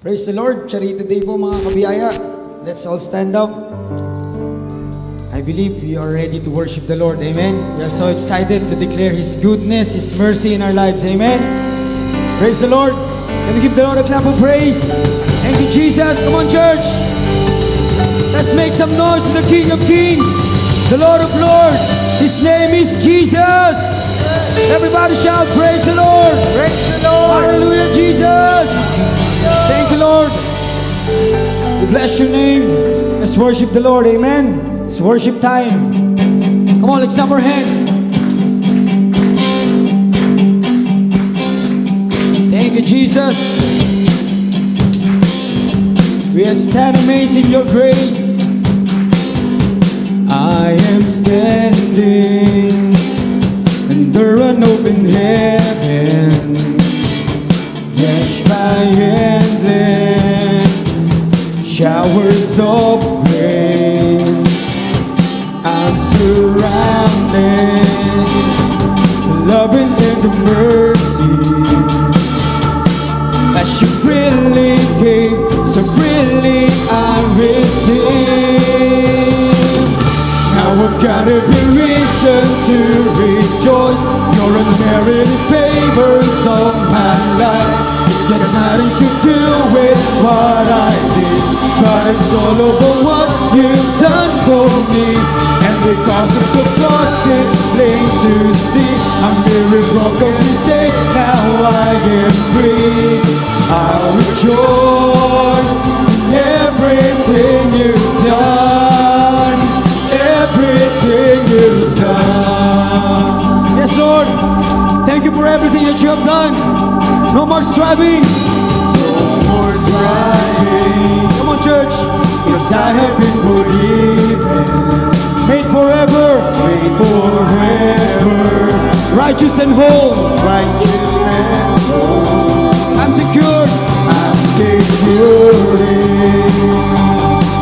Praise the Lord. Charity Day po mga kabiyaya. Let's all stand up. I believe we are ready to worship the Lord. Amen. We are so excited to declare His goodness, His mercy in our lives. Amen. Praise the Lord. Can we give the Lord a clap of praise? Thank you, Jesus. Come on, church. Let's make some noise to the King of Kings, the Lord of Lords. His name is Jesus. Everybody shout, praise the Lord. Praise the Lord. Hallelujah, Jesus. Thank you, Lord. We bless your name. Let's worship the Lord. Amen. It's worship time. Come on, let's clap our hands. Thank you, Jesus. We stand amazed in your grace. I am standing under an open heaven, drenched by endless showers of grace. I'm surrounded, love and tender mercy, as you freely gave, so freely I receive. Now I've got every reason to rejoice. Your unmerited favors of my life. It's got nothing to do with what I did, but it's all over what you've done for me. And because of the cross it's plain to see, I'm irrevocably saved, now I am free. I'll rejoice in everything you've done, everything you've done. Yes, Lord, thank you for everything that you have done. No more striving, no more striving. Come on, church. Yes, I have been forgiven, made forever, righteous and whole, righteous and whole. I'm secured, I'm secured in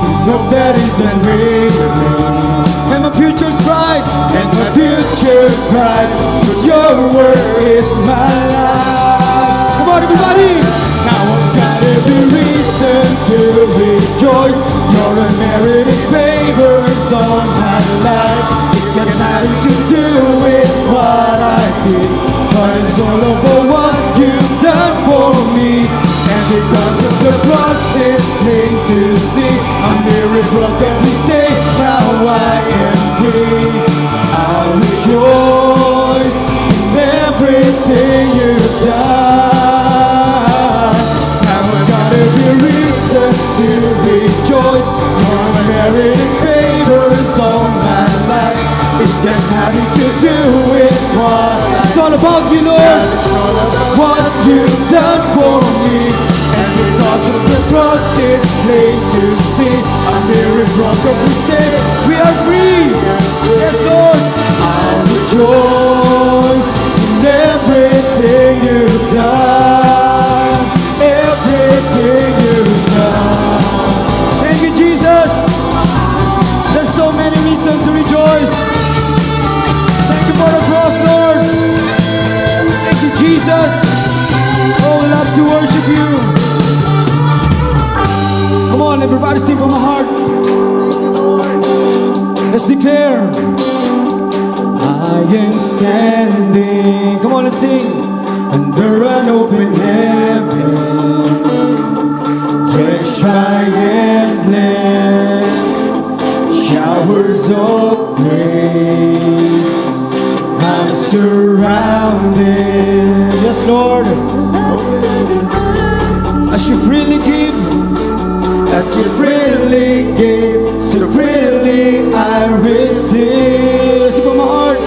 this hope that is unwavering. And my future's bright, and my future's bright, 'cause your word is my life. Come on, everybody! Now I've got every reason to rejoice. Your unmerited favors on my life. It's got nothing to do with what I did, but it's all over what you've done for me. And because of the cross it's plain to see, I'm irrevocably saved, now I am free. I'll rejoice in everything you've done. Now I've got every reason to rejoice. Your unmerited favors on my life. It's got nothing to do with what it's all about you, Lord. What you've done for me. And because of the cross it's plain to see, I'm irrevocably saved, we are free. Yes, Lord. I'll rejoice in everything you've done, everything you've done. Thank you, Jesus. There's so many reasons to rejoice. Thank you for the cross, Lord. Thank you, Jesus. Oh, we love to worship you. Come on, everybody sing from my heart. Let's declare. I am standing. Come on, let's sing. Under an open heaven, drenched by endless showers of grace. I'm surrounded. Yes, Lord. As you freely give, as you freely give, so freely I receive. Sing from my heart.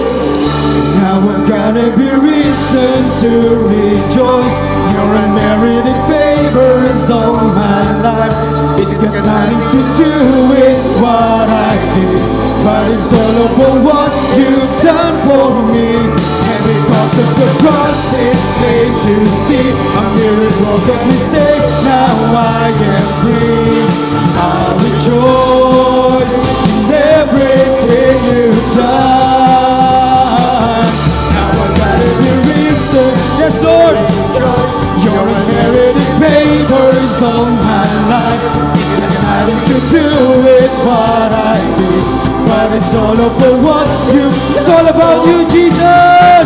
Now I've got every reason to rejoice. Your unmerited favors on my life. It's got nothing to do with what I did, but it's all over what you've done for me. And because of the cross it's plain to see, I'm irrevocably saved, now I am free. I'll rejoice in everything you've done. Now I've got every reason, yes, Lord. Your unmerited favors on but it's all about what you, it's all about you, Jesus.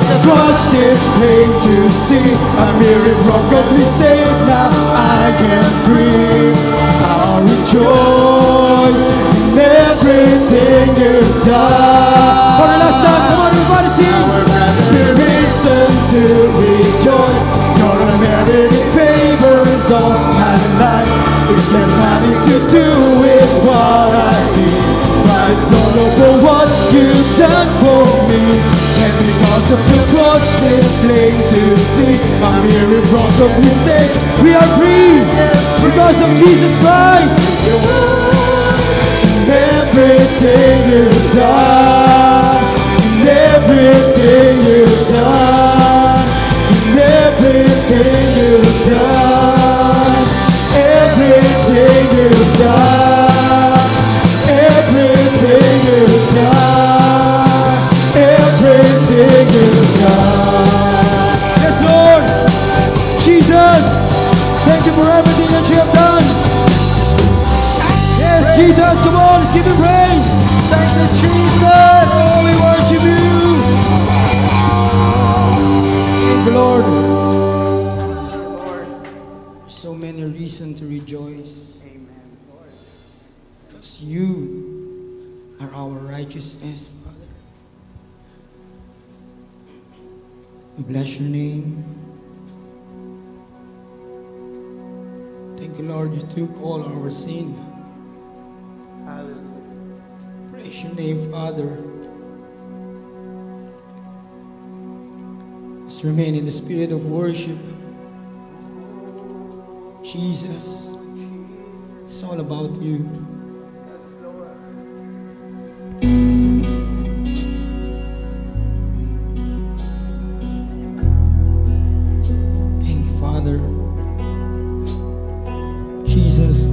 The cross is plain to see, a miracle of me saved, now I can breathe. I'll rejoice in everything you've done. For the last time, come on everybody sing. The reason to rejoice, your unmerited favor is all my life. It's got nothing to do with what I did, but it's all over what you've done for me. And because of the cross it's plain to see, I'm here in front of you, say we are free because of Jesus Christ. And everything you've done, and everything you've done, and everything you've done, everything you've done, everything you've done, everything you've done. Yes, Lord Jesus, thank you for everything that you have done. Yes, Jesus, come on, let's give him praise. Thank you, Jesus. Oh, we worship you. Thank you, Lord. So many reasons to rejoice. Amen, Lord. Because you are our righteousness, Father. We bless your name. Thank you, Lord, you took all our sin. Hallelujah. Praise your name, Father. Let's remain in the spirit of worship. Jesus, it's all about you. Yes, Lord. Thank you, Father. Jesus.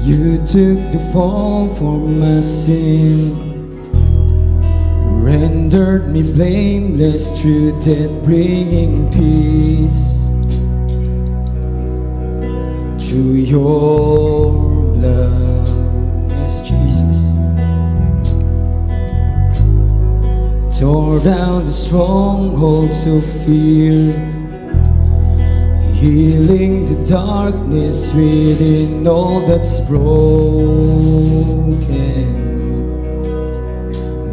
You took the fall for my sin, rendered me blameless through death, bringing peace. Through your blood, yes, Jesus, tore down the strongholds of fear, healing the darkness within all that's broken,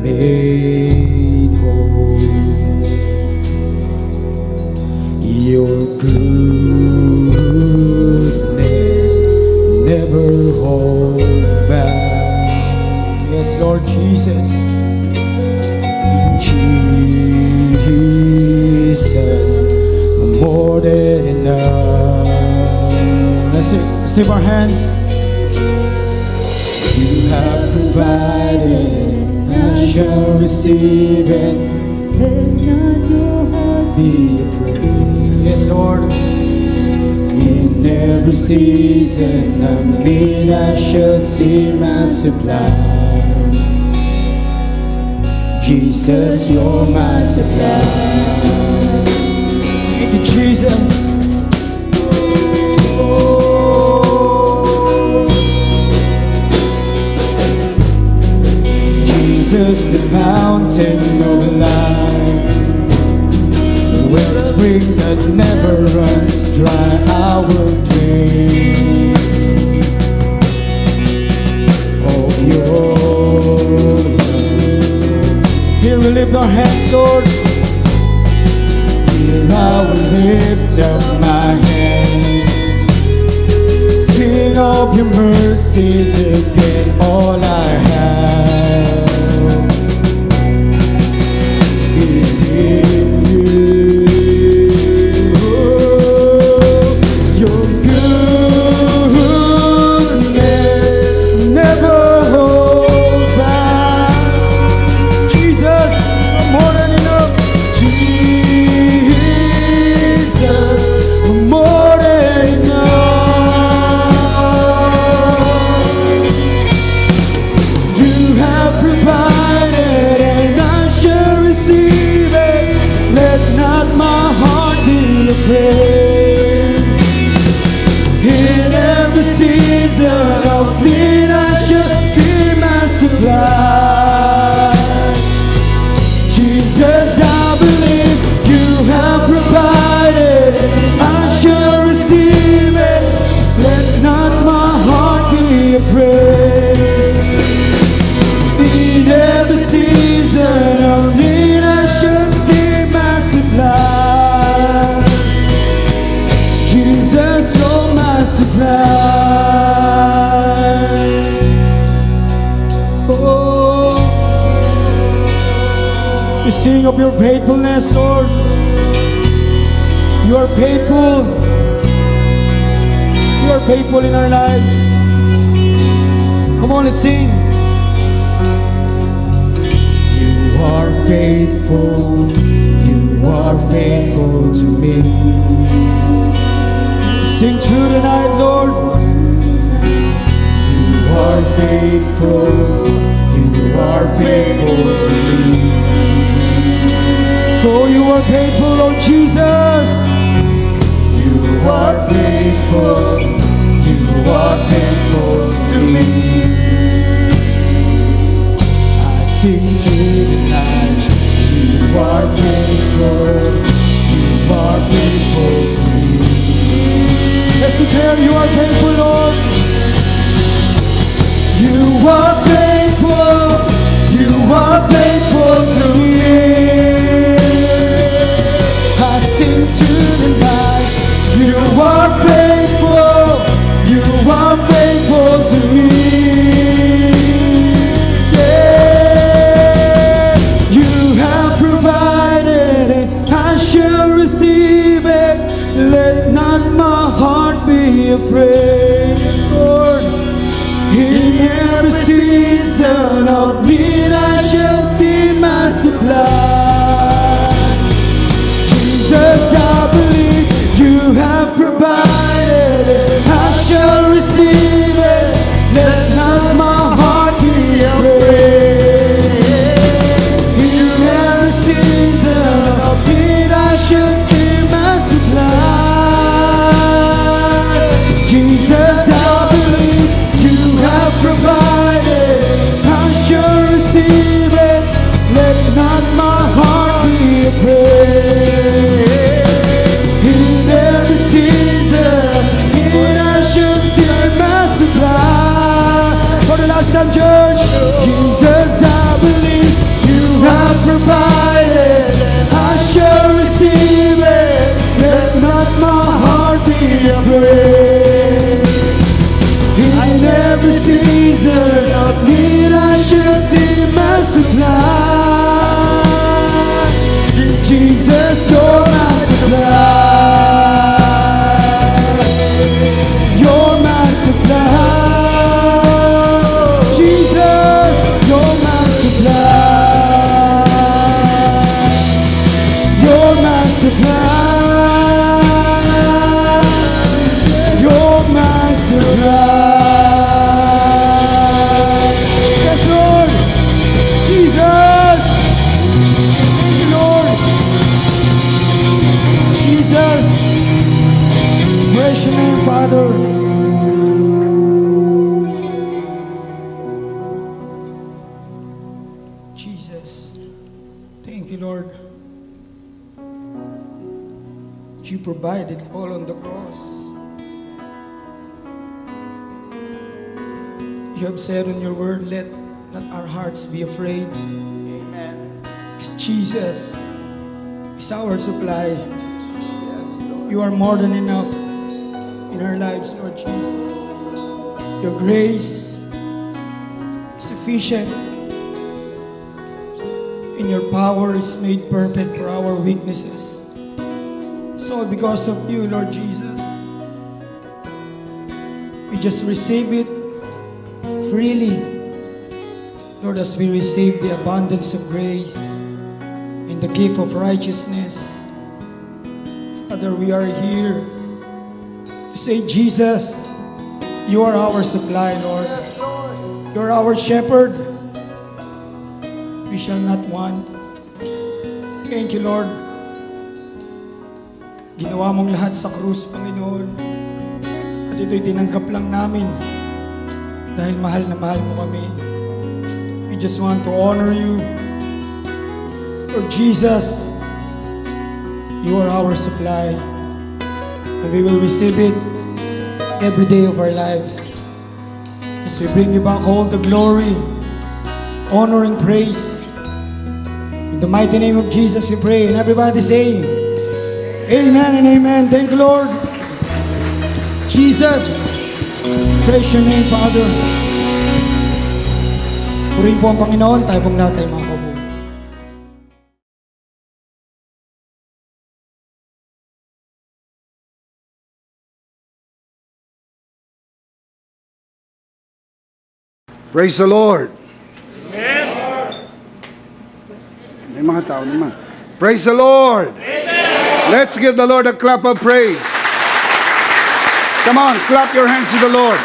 made whole. Your goodness never hold back. Yes, Lord Jesus. Jesus, more than enough. Let's save our hands. You have provided, and I shall receive it. Let not your heart be afraid. Yes, Lord. In every season of need, I shall see my supply. Jesus, you're my supply. Thank you, Jesus. Jesus, the fountain of life, wellspring that never runs dry, I will drink of your love. Here we lift our hands, Lord. Here I will lift up my hands, sing of your mercies again. All I have is in you. Your goodness never hold back. Jesus, more than enough. Jesus, more than enough. supply. Oh, we sing of your faithfulness, Lord. You are faithful. You are faithful in our lives. Come on, let's sing. You are faithful. You are faithful to me. Sing true tonight, Lord. You are faithful. You are faithful to me. Oh, you are faithful, Lord Jesus. You are faithful. You are faithful to me. I sing true tonight. You are faithful. You are faithful to me. Let's declare you are faithful, Lord. You are faithful. You are faithful to me. I sing to the night. You are faithful. You are faithful to me. Yeah. You have provided it. I shall receive it. Let not my heart be afraid, Lord. In every season of need, I shall see my supply. Jesus, I believe you have provided it. I shall receive it. Let not my heart be afraid. In every season of need, I shall see my supply. Jesus, I believe you have provided. I shall receive it. Let not my heart be afraid. In every season, in I shall see my supply. For the last time, church. Jesus, I believe you have provided. I shall receive it. Let not my heart be afraid. In every season of need, I shall see my supply. Jesus, you're my supply. You're my supply. Jesus, you're my supply. You're my supply. You're my supply. Yes, Lord. Jesus. Thank you, Lord. Jesus. Praise your name, Father. Jesus. Thank you, Lord. You provided all on the cross. You have said in your word, let not our hearts be afraid. Amen. Because Jesus is our supply. Yes, Lord. You are more than enough in our lives, Lord Jesus. Your grace is sufficient. And your power is made perfect for our weaknesses. It's all because of you, Lord Jesus. We just receive it freely. Lord, as we receive the abundance of grace and the gift of righteousness, Father, we are here to say, Jesus, you are our supply, Lord. Yes, Lord. You are our shepherd. We shall not want. Thank you, Lord. Ginawa mong lahat sa krus, Panginoon. At ito'y tinanggap lang namin dahil mahal na mahal mo kami. We just want to honor you. Lord Jesus, you are our supply. And we will receive it every day of our lives. As we bring you back all the glory, honor, and praise. In the mighty name of Jesus we pray. And everybody say, Amen and amen. Thank you, Lord. Jesus, praise your name, Father. Purihin po ang Panginoon, tayo pong lahat ay mga kaupo. Praise the Lord. Amen. May mga tao naman. Praise the Lord. Amen. Let's give the Lord a clap of praise. Come on, clap your hands to the Lord.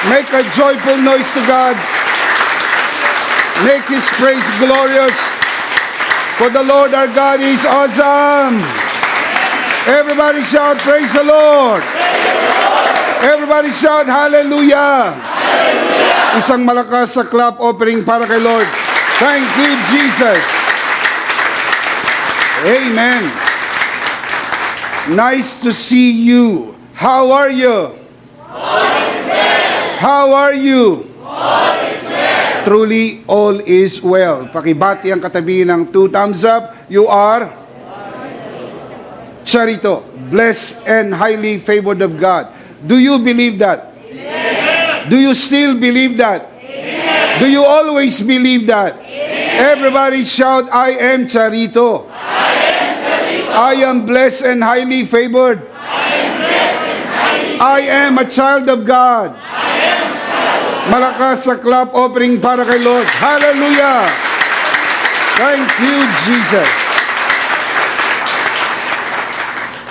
Make a joyful noise to God. Make His praise glorious. For the Lord our God is awesome. Everybody shout, praise the Lord. Everybody shout, hallelujah. Hallelujah. Isang malakas sa clap opening para kay Lord. Thank you, Jesus. Amen. Nice to see you. How are you? All is well. How are you? All is well. Truly, all is well. Pakibati ang katabi ng 2 thumbs up. You are? Charito. Blessed and highly favored of God. Do you believe that? Amen. Do you still believe that? Amen. Do you always believe that? Amen. Everybody shout, I am Charito. I am Charito. I am blessed and highly favored. I am blessed and highly favored. I am a child of God. I am a child of God. Malakas sa clap opening para kay Lord. Hallelujah. Thank you, Jesus.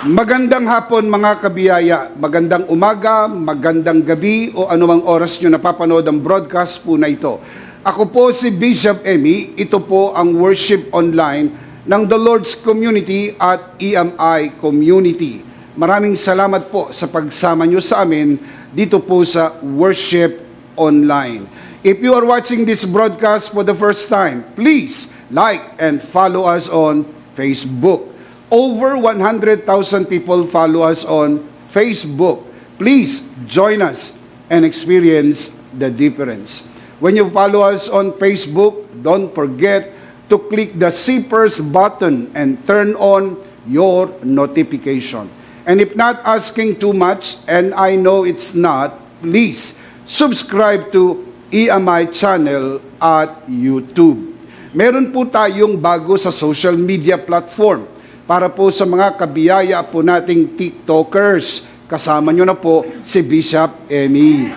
Magandang hapon mga kabiyaya, magandang umaga, magandang gabi o anumang oras nyo napapanood ang broadcast po na ito. Ako po si Bishop Emmy, ito po ang worship online ng The Lord's Community at EMI Community. Maraming salamat po sa pagsama nyo sa amin dito po sa worship online. If you are watching this broadcast for the first time, please like and follow us on Facebook. Over 100,000 people follow us on Facebook. Please join us and experience the difference. When you follow us on Facebook, don't forget to click the See First button and turn on your notification. And if not asking too much, and I know it's not, please subscribe to EMI channel at YouTube. Meron po tayong bago sa social media platform. Para po sa mga kabiyaya po nating TikTokers, kasama nyo na po si Bishop Emmy.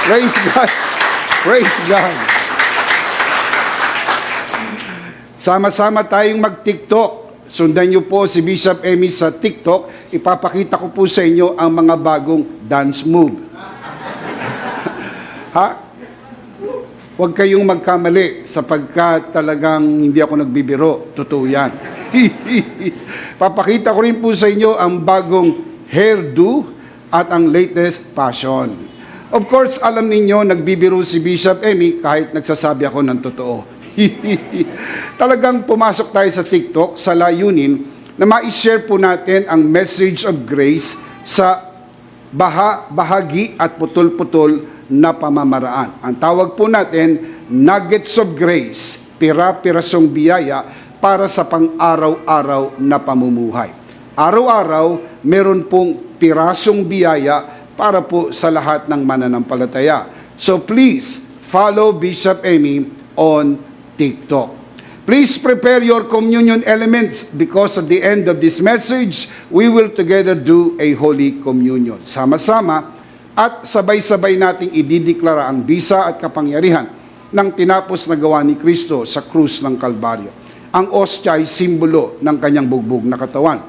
Praise God. Praise God. Sama-sama tayong mag-TikTok. Sundan nyo po si Bishop Emmy sa TikTok. Ipapakita ko po sa inyo ang mga bagong dance move. Ha? Huwag kayong magkamali sapagkat talagang hindi ako nagbibiro. Totoo yan. Papakita ko rin po sa inyo ang bagong hairdo at ang latest fashion. Of course, alam ninyo, nagbibiro si Bishop Emmy kahit nagsasabi ako ng totoo. Talagang pumasok tayo sa TikTok sa layunin na ma-share po natin ang message of grace sa bahagi at putol-putol na pamamaraan. Ang tawag po natin, nuggets of grace, pira-pirasong biyaya para sa pang-araw-araw na pamumuhay. Araw-araw, meron pong pirasong biyaya para po sa lahat ng mananampalataya. So please, follow Bishop Emmy on TikTok. Please prepare your communion elements because at the end of this message, we will together do a Holy Communion. Sama-sama, at sabay-sabay nating idideklara ang bisa at kapangyarihan ng tinapos na gawa ni Kristo sa krus ng Kalbaryo. Ang ostya ay simbolo ng kanyang bugbog na katawan.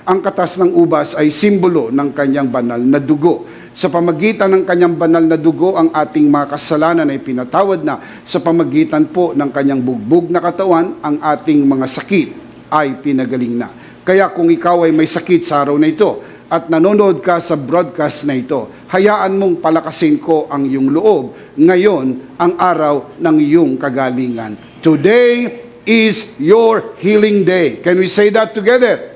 Ang katas ng ubas ay simbolo ng kanyang banal na dugo. Sa pamagitan ng kanyang banal na dugo, ang ating mga kasalanan ay pinatawad na. Sa pamagitan po ng kanyang bugbog na katawan, ang ating mga sakit ay pinagaling na. Kaya kung ikaw ay may sakit sa araw na ito, at nanonood ka sa broadcast na ito, hayaan mong palakasin ko ang iyong loob. Ngayon, ang araw ng iyong kagalingan. Today is your healing day. Can we say that together?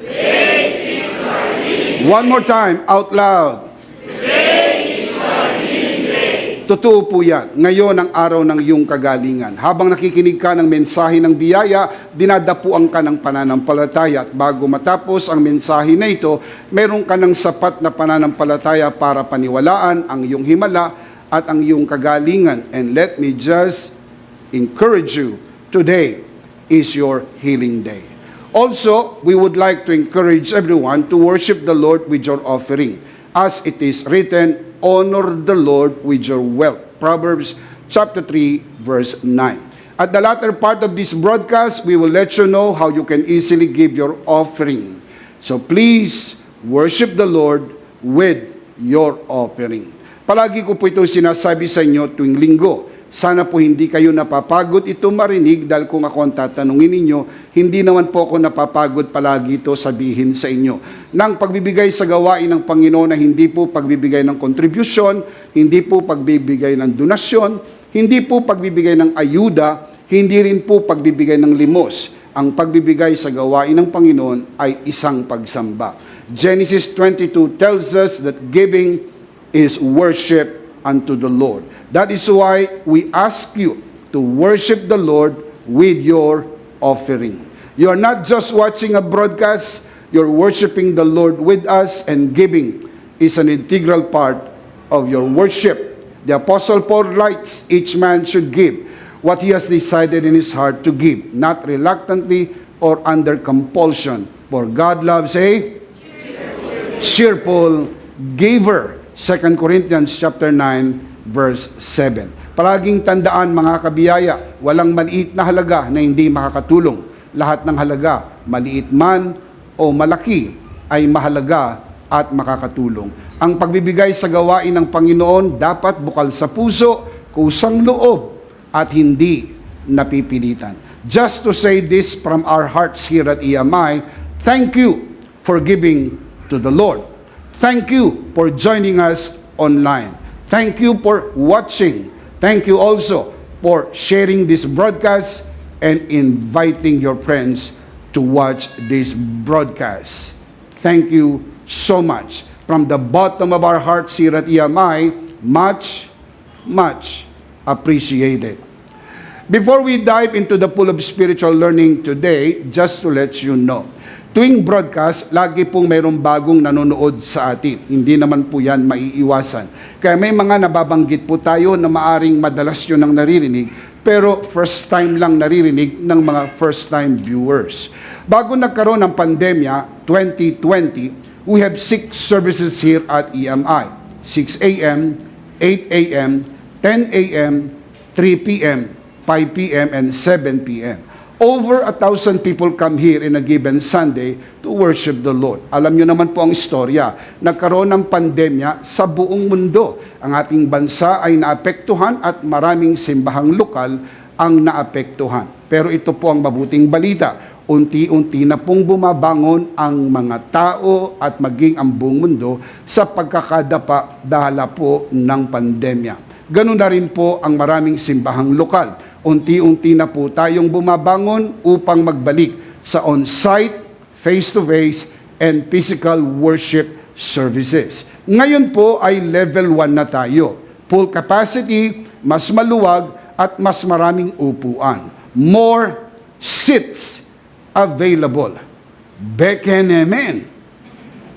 Today is our healing day. One more time, out loud. Today is our healing day. Totoo po yan. Ngayon ang araw ng iyong kagalingan. Habang nakikinig ka ng mensahe ng biyaya, dinadapuan ka ng pananampalataya. At bago matapos ang mensahe na ito, meron ka ng sapat na pananampalataya para paniwalaan ang iyong himala at ang iyong kagalingan. And let me just encourage you, today is your healing day. Also, we would like to encourage everyone to worship the Lord with your offering. As it is written, honor the Lord with your wealth. Proverbs chapter 3, verse 9. At the latter part of this broadcast, we will let you know how you can easily give your offering. So please, worship the Lord with your offering. Palagi ko po itong sinasabi sa inyo tuwing linggo. Sana po hindi kayo napapagod ito marinig dahil kung ako ang tatanungin ninyo, hindi naman po ako napapagod palagi ito sabihin sa inyo. Nang pagbibigay sa gawain ng Panginoon na hindi po pagbibigay ng kontribusyon, hindi po pagbibigay ng donasyon, hindi po pagbibigay ng ayuda, hindi rin po pagbibigay ng limos. Ang pagbibigay sa gawain ng Panginoon ay isang pagsamba. Genesis 22 tells us that giving is worship unto the Lord. That is why we ask you to worship the Lord with your offering. You are not just watching a broadcast, you're worshiping the Lord with us, and giving is an integral part of your worship. The Apostle Paul writes, each man should give what he has decided in his heart to give, not reluctantly or under compulsion. For God loves a cheerful giver. 2 Corinthians chapter 9, verse 7. Palaging tandaan mga kabiyaya, walang maliit na halaga na hindi makakatulong. Lahat ng halaga, maliit man o malaki, ay mahalaga at makakatulong. Ang pagbibigay sa gawain ng Panginoon dapat bukal sa puso, kusang loob, at hindi napipilitan. Just to say this from our hearts here at EMI, thank you for giving to the Lord. Thank you for joining us online. Thank you for watching. Thank you also for sharing this broadcast and inviting your friends to watch this broadcast. Thank you so much. From the bottom of our hearts here at EMI, much, much appreciated. Before we dive into the pool of spiritual learning today, just to let you know, tuwing broadcast, lagi pong mayroong bagong nanonood sa atin. Hindi naman po yan maiiwasan. Kaya may mga nababanggit po tayo na maaring madalas yun ang naririnig, pero first time lang naririnig ng mga first time viewers. Bago nagkaroon ng pandemya, 2020, we have 6 services here at EMI. 6 a.m., 8 a.m., 10 a.m., 3 p.m., 5 p.m., and 7 p.m. Over 1,000 people come here in a given Sunday to worship the Lord. Alam nyo naman po ang istorya. Nagkaroon ng pandemya sa buong mundo. Ang ating bansa ay naapektuhan at maraming simbahang lokal ang naapektuhan. Pero ito po ang mabuting balita. Unti-unti na pong bumabangon ang mga tao at maging ang buong mundo sa pagkakadapa dahil po ng pandemya. Ganun na rin po ang maraming simbahang lokal. Unti-unti na po tayong bumabangon upang magbalik sa on-site, face-to-face, and physical worship services. Ngayon po ay level 1 na tayo. Full capacity, mas maluwag, at mas maraming upuan. More seats available. Beken amen.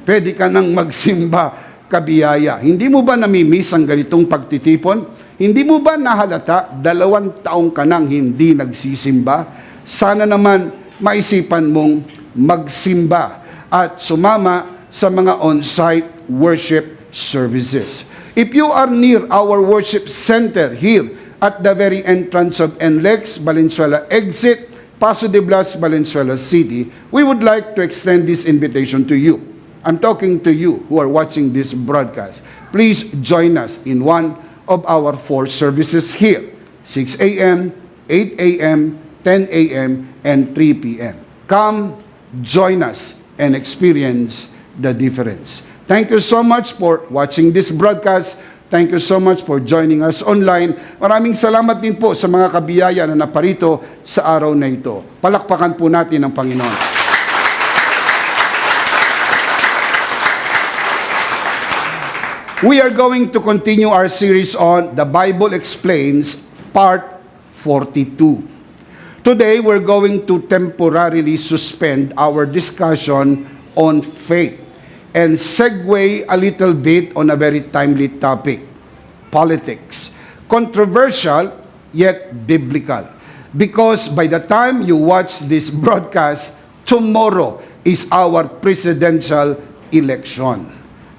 Pwede ka nang magsimba, kabiyaya. Hindi mo ba namimiss ang ganitong pagtitipon? Hindi mo ba nahalata 2 taong ka nang hindi nagsisimba? Sana naman maisipan mong magsimba at sumama sa mga on-site worship services. If you are near our worship center here at the very entrance of NLEX, Valenzuela exit, Paso de Blas, Valenzuela City, we would like to extend this invitation to you. I'm talking to you who are watching this broadcast. Please join us in one of our 4 services here, 6 a.m., 8 a.m., 10 a.m., and 3 p.m. Come, join us, and experience the difference. Thank you so much for watching this broadcast. Thank you so much for joining us online. Maraming salamat din po sa mga kabiyaya na naparito sa araw na ito. Palakpakan po natin ang Panginoon. We are going to continue our series on The Bible Explains, Part 42. Today, we're going to temporarily suspend our discussion on faith and segue a little bit on a very timely topic, politics. Controversial, yet biblical. Because by the time you watch this broadcast, tomorrow is our presidential election.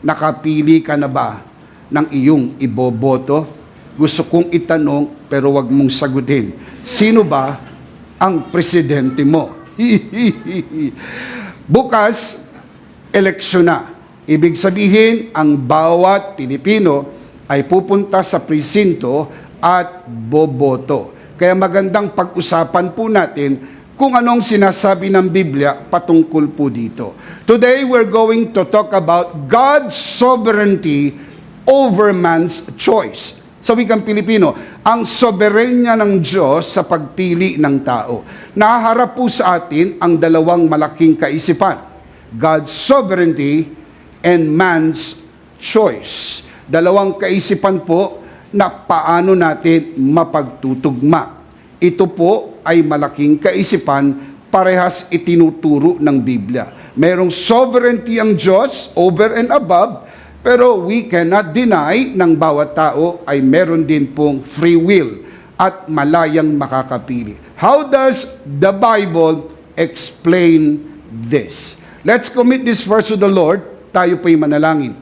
Nakapili ka na ba ng iyong iboboto? Gusto kong itanong pero wag mong sagutin. Sino ba ang presidente mo? Bukas, eleksyon na. Ibig sabihin, ang bawat Pilipino ay pupunta sa presinto at boboto. Kaya magandang pag-usapan po natin kung anong sinasabi ng Biblia patungkol po dito. Today, we're going to talk about God's sovereignty over man's choice. Sa wikang Pilipino, ang soberenya ng Diyos sa pagpili ng tao. Nahaharap po sa atin ang dalawang malaking kaisipan, God's sovereignty and man's choice. Dalawang kaisipan po na paano natin mapagtutugma. Ito po ay malaking kaisipan, parehas itinuturo ng Biblia. Merong sovereignty ang Diyos over and above, pero we cannot deny ng bawat tao ay meron din pong free will at malayang makakapili. How does the Bible explain this? Let's commit this verse to the Lord. Tayo po'y manalangin.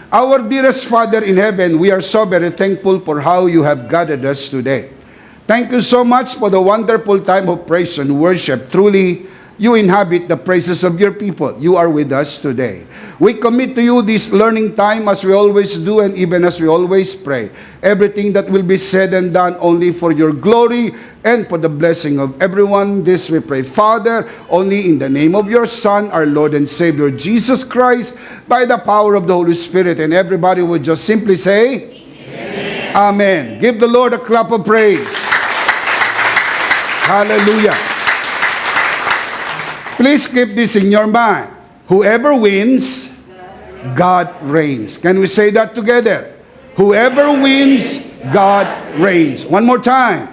Our dearest Father in heaven, we are so very thankful for how you have gathered us today. Thank you so much for the wonderful time of praise and worship. Truly, you inhabit the praises of your people. You are with us today. We commit to you this learning time as we always do and even as we always pray. Everything that will be said and done only for your glory and for the blessing of everyone. This we pray, Father, only in the name of your Son, our Lord and Savior, Jesus Christ, by the power of the Holy Spirit. And everybody would just simply say, Amen. Amen. Give the Lord a clap of praise. Hallelujah. Please keep this in your mind. Whoever wins, God reigns. Can we say that together? Whoever wins, God reigns. One more time.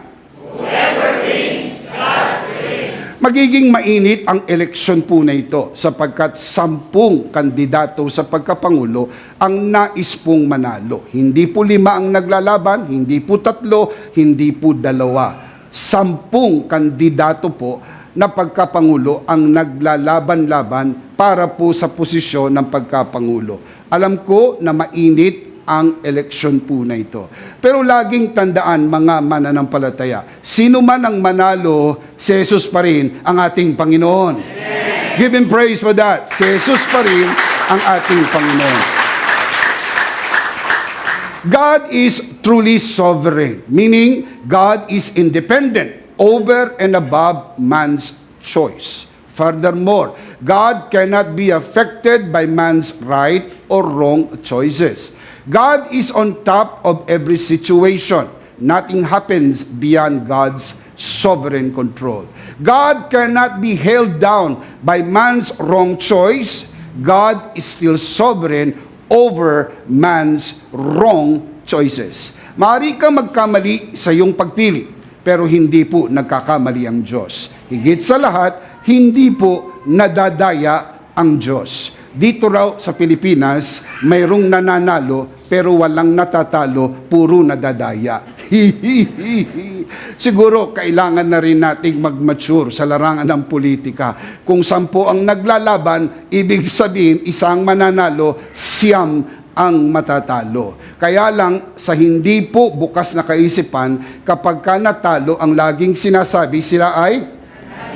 Whoever wins, God reigns. Magiging mainit ang eleksyon po na ito sapagkat 10 kandidato sa pagkapangulo ang nais pong manalo. Hindi po 5 ang naglalaban, hindi po 3, hindi po 2. 10 kandidato po na pagkapangulo ang naglalaban-laban para po sa posisyon ng pagkapangulo. Alam ko na mainit ang eleksyon po na ito. Pero laging tandaan mga mananampalataya, sino man ang manalo, si Jesus pa rin ang ating Panginoon. Amen. Give Him praise for that. Si Jesus pa rin ang ating Panginoon. God is truly sovereign, meaning God is independent over and above man's choice. Furthermore, God cannot be affected by man's right or wrong choices. God is on top of every situation. Nothing happens beyond God's sovereign control. God cannot be held down by man's wrong choice. God is still sovereign over man's wrong choices. Maaari kang magkamali sa iyong pagpili, pero hindi po nagkakamali ang Diyos. Higit sa lahat, hindi po nadadaya ang Diyos. Dito raw sa Pilipinas, mayroong nananalo, pero walang natatalo, puro nadadaya. Siguro, kailangan na rin nating mag-mature sa larangan ng politika. Kung 10 ang naglalaban, ibig sabihin, isang mananalo, 9 ang matatalo. Kaya lang, sa hindi po bukas na kaisipan, kapag ka natalo, ang laging sinasabi, sila ay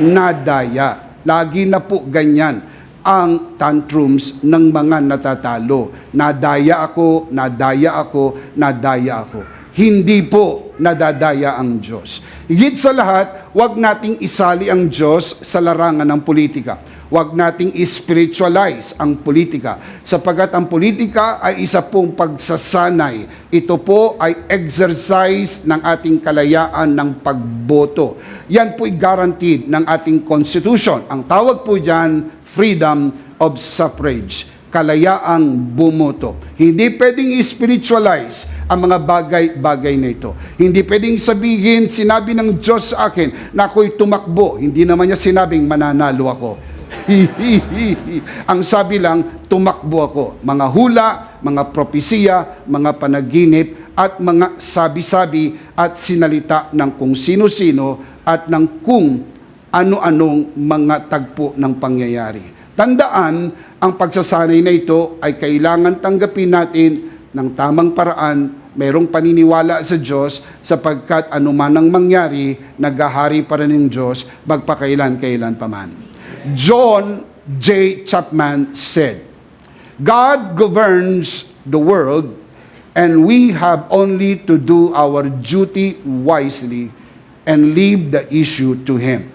nadaya. Lagi na po ganyan ang tantrums ng mga natatalo. Nadaya ako, nadaya ako, nadaya ako. Hindi po nadadaya ang Diyos. Higit sa lahat, huwag nating isali ang Diyos sa larangan ng politika. Huwag nating spiritualize ang politika. Sapagat ang politika ay isa pong pagsasanay. Ito po ay exercise ng ating kalayaan ng pagboto. Yan po'y guaranteed ng ating Constitution. Ang tawag po dyan, freedom of suffrage. kalayaang bumoto. Hindi pwedeng i-spiritualize ang mga bagay-bagay na ito. Hindi pwedeng sabihin, sinabi ng Diyos sa akin na ako'y tumakbo. Hindi naman niya sinabing mananalo ako. Ang sabi lang, tumakbo ako. Mga hula, mga propesiya, mga panaginip, at mga sabi-sabi at sinalita ng kung sino-sino at ng kung ano-anong mga tagpo ng pangyayari. Tandaan, ang pagsasanay na ito ay kailangan tanggapin natin ng tamang paraan, mayroong paniniwala sa Diyos, sapagkat anuman ang mangyari, naghahari pa rin ng Diyos, magpakailan-kailan pa man. John J. Chapman said, God governs the world and we have only to do our duty wisely and leave the issue to Him.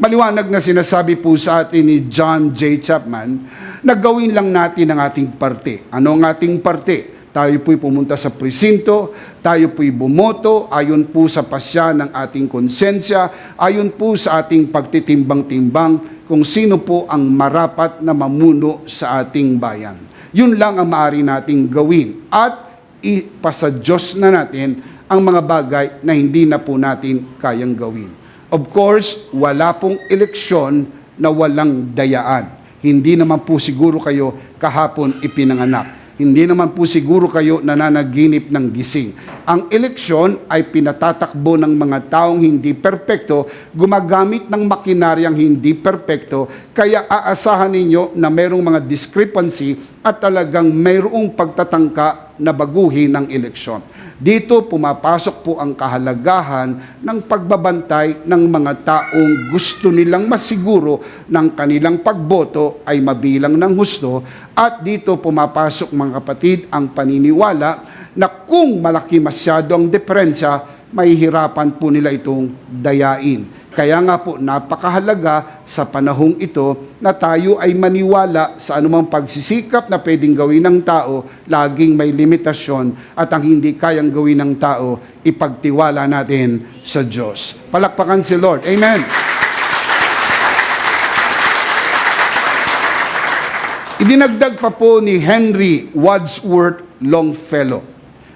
Maliwanag na sinasabi po sa atin ni John J. Chapman na gawin lang natin ang ating parte. Ano ang ating parte? Tayo po'y pumunta sa presinto, tayo po'y bumoto, ayon po sa pasya ng ating konsensya, ayon po sa ating pagtitimbang-timbang kung sino po ang marapat na mamuno sa ating bayan. Yun lang ang maaari nating gawin at ipasa Diyos na natin ang mga bagay na hindi na po natin kayang gawin. Of course, wala pong eleksyon na walang dayaan. Hindi naman po siguro kayo kahapon ipinanganak. Hindi naman po siguro kayo nananaginip ng gising. Ang eleksyon ay pinatatakbo ng mga taong hindi perpekto, gumagamit ng makinaryang hindi perpekto, kaya aasahan ninyo na mayroong mga discrepancy at talagang mayroong pagtatangka na baguhin ng eleksyon. Dito pumapasok po ang kahalagahan ng pagbabantay ng mga taong gusto nilang masiguro ng kanilang pagboto ay mabilang ng husto, at dito pumapasok mga kapatid ang paniniwala na kung malaki masyado ang diferensya, mahihirapan po nila itong dayain. Kaya nga po napakahalaga sa panahong ito na tayo ay maniwala sa anumang pagsisikap na pwedeng gawin ng tao, laging may limitasyon, at ang hindi kayang gawin ng tao, ipagtiwala natin sa Diyos. Palakpakan si Lord. Amen. Idinagdag pa po ni Henry Wadsworth Longfellow,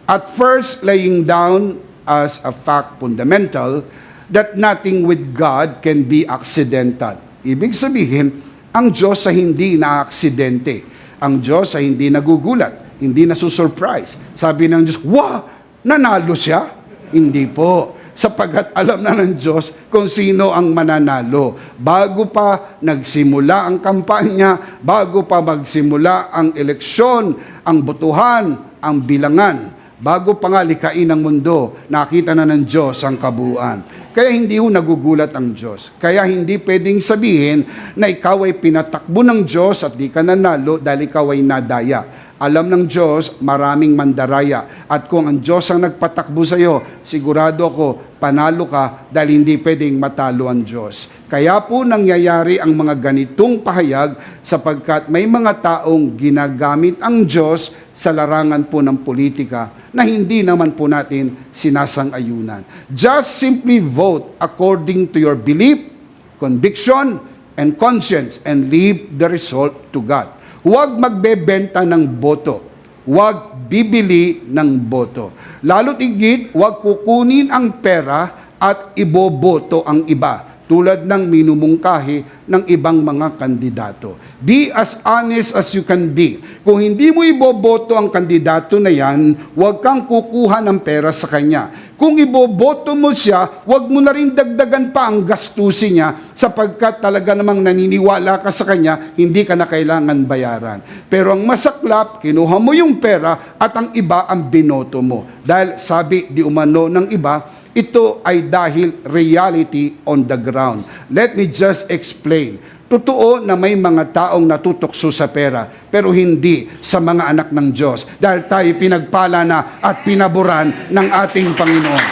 at first laying down as a fact fundamental that nothing with God can be accidental. Ibig sabihin, ang Diyos ay hindi na-aksidente. Ang Diyos ay hindi nagugulat, hindi nasusurprise. Sabi ng Diyos, wow, nanalo siya? Hindi po. Sapagat alam na ng Diyos kung sino ang mananalo. Bago pa nagsimula ang kampanya, bago pa magsimula ang eleksyon, ang botohan, ang bilangan, bago pa nga likain ang mundo, nakita na ng Diyos ang kabuuan. Kaya hindi ho nagugulat ang Diyos. Kaya hindi pwedeng sabihin na ikaw ay pinatakbo ng Diyos at di ka nanalo dahil ikaw ay nadaya. Alam ng Diyos, maraming mandaraya. At kung ang Diyos ang nagpatakbo sa iyo, sigurado ako, panalo ka dahil hindi pwedeng matalo ang Diyos. Kaya po nangyayari ang mga ganitong pahayag sapagkat may mga taong ginagamit ang Diyos sa larangan po ng politika na hindi naman po natin sinasang-ayunan. Just simply vote according to your belief, conviction, and conscience and leave the result to God. Huwag magbebenta ng boto. Huwag bibili ng boto. Lalo't higit, huwag kukunin ang pera at iboboto ang iba, tulad ng minumungkahi ng ibang mga kandidato. Be as honest as you can be. Kung hindi mo iboboto ang kandidato na yan, huwag kang kukuha ng pera sa kanya. Kung iboboto mo siya, huwag mo na rin dagdagan pa ang gastusin niya, sapagkat talaga namang naniniwala ka sa kanya, hindi ka na kailangan bayaran. Pero ang masaklap, kinuha mo yung pera at ang iba ang binoto mo. Dahil sabi di umano ng iba, ito ay dahil reality on the ground. Let me just explain. Totoo na may mga taong natutokso sa pera, pero hindi sa mga anak ng Diyos. Dahil tayo pinagpala na at pinaboran ng ating Panginoon.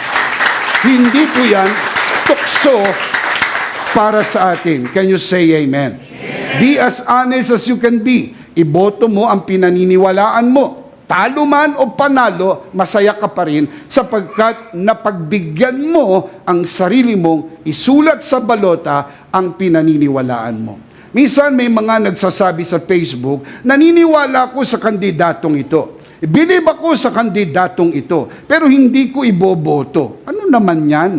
Hindi po yan tukso para sa atin. Can you say amen? Be as honest as you can be. Iboto mo ang pinaniniwalaan mo. Talo man o panalo, masaya ka pa rin sapagkat napagbigyan mo ang sarili mong isulat sa balota ang pinaniniwalaan mo. Minsan may mga nagsasabi sa Facebook, naniniwala ako sa kandidatong ito. Believe ako sa kandidatong ito, pero hindi ko iboboto. Ano naman yan?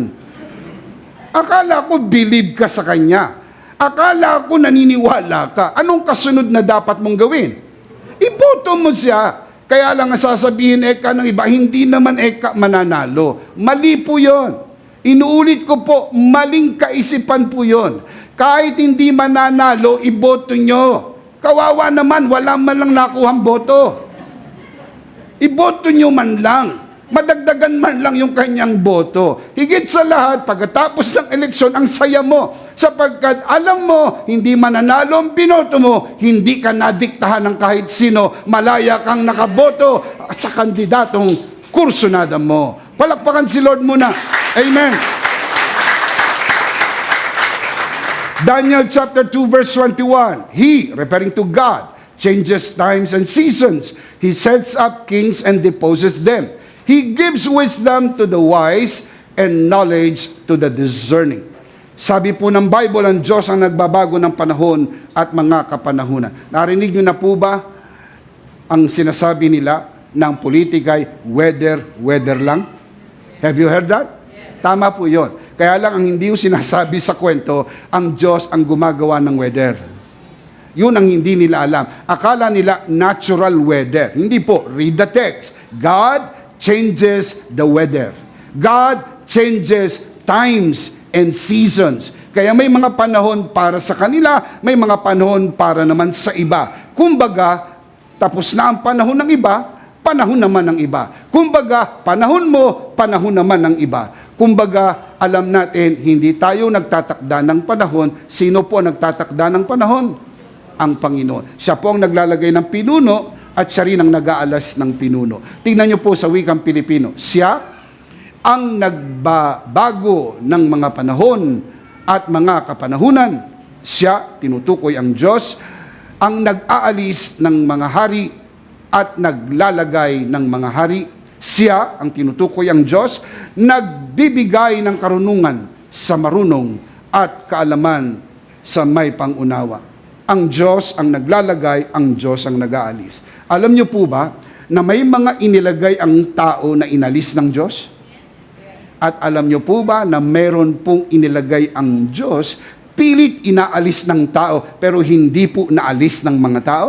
Akala ko believe ka sa kanya. Akala ko naniniwala ka. Anong kasunod na dapat mong gawin? Iboto mo siya. Kaya lang ang sasabihin eka ng iba, hindi naman eka mananalo. Mali po yun. Inuulit ko po, maling kaisipan po yun. Kahit hindi mananalo, iboto nyo. Kawawa naman, wala man lang nakuhang boto. Iboto nyo man lang. Madagdagan man lang yung kanyang boto. Higit sa lahat, pagkatapos ng eleksyon, ang saya mo. Sapagkat alam mo, hindi mananalo ang binoto mo, hindi ka nadiktahan ng kahit sino, malaya kang nakaboto sa kandidatong kursunada mo. Palakpakan si Lord muna. Amen. Daniel chapter 2 verse 21. He, referring to God, changes times and seasons. He sets up kings and deposes them. He gives wisdom to the wise and knowledge to the discerning. Sabi po ng Bible, ang Diyos ang nagbabago ng panahon at mga kapanahunan. Narinig niyo na po ba ang sinasabi nila ng politika ay weather lang? Have you heard that? Yes. Tama po yun. Kaya lang ang hindi yung sinasabi sa kwento, ang Diyos ang gumagawa ng weather. Yun ang hindi nila alam. Akala nila natural weather. Hindi po. Read the text. God changes the weather. God changes times and seasons. Kaya may mga panahon para sa kanila, may mga panahon para naman sa iba. Kumbaga, tapos na ang panahon ng iba, panahon naman ng iba. Kumbaga, panahon mo, panahon naman ng iba. Kumbaga, alam natin, hindi tayo nagtatakda ng panahon. Sino po nagtatakda ng panahon? Ang Panginoon. Siya po ang naglalagay ng pinuno at siya rin ang nag-aalas ng pinuno. Tingnan niyo po sa wikang Pilipino. Siya ang nagbabago ng mga panahon at mga kapanahunan. Siya, tinutukoy ang Diyos, ang nag-aalis ng mga hari at naglalagay ng mga hari. Siya, ang tinutukoy ang Diyos, nagbibigay ng karunungan sa marunong at kaalaman sa may pangunawa. Ang Diyos ang naglalagay, ang Diyos ang nag-aalis. Alam niyo po ba na may mga inilagay ang tao na inalis ng Diyos? At alam niyo po ba na meron pong inilagay ang Diyos, pilit inaalis ng tao, pero hindi po naalis ng mga tao?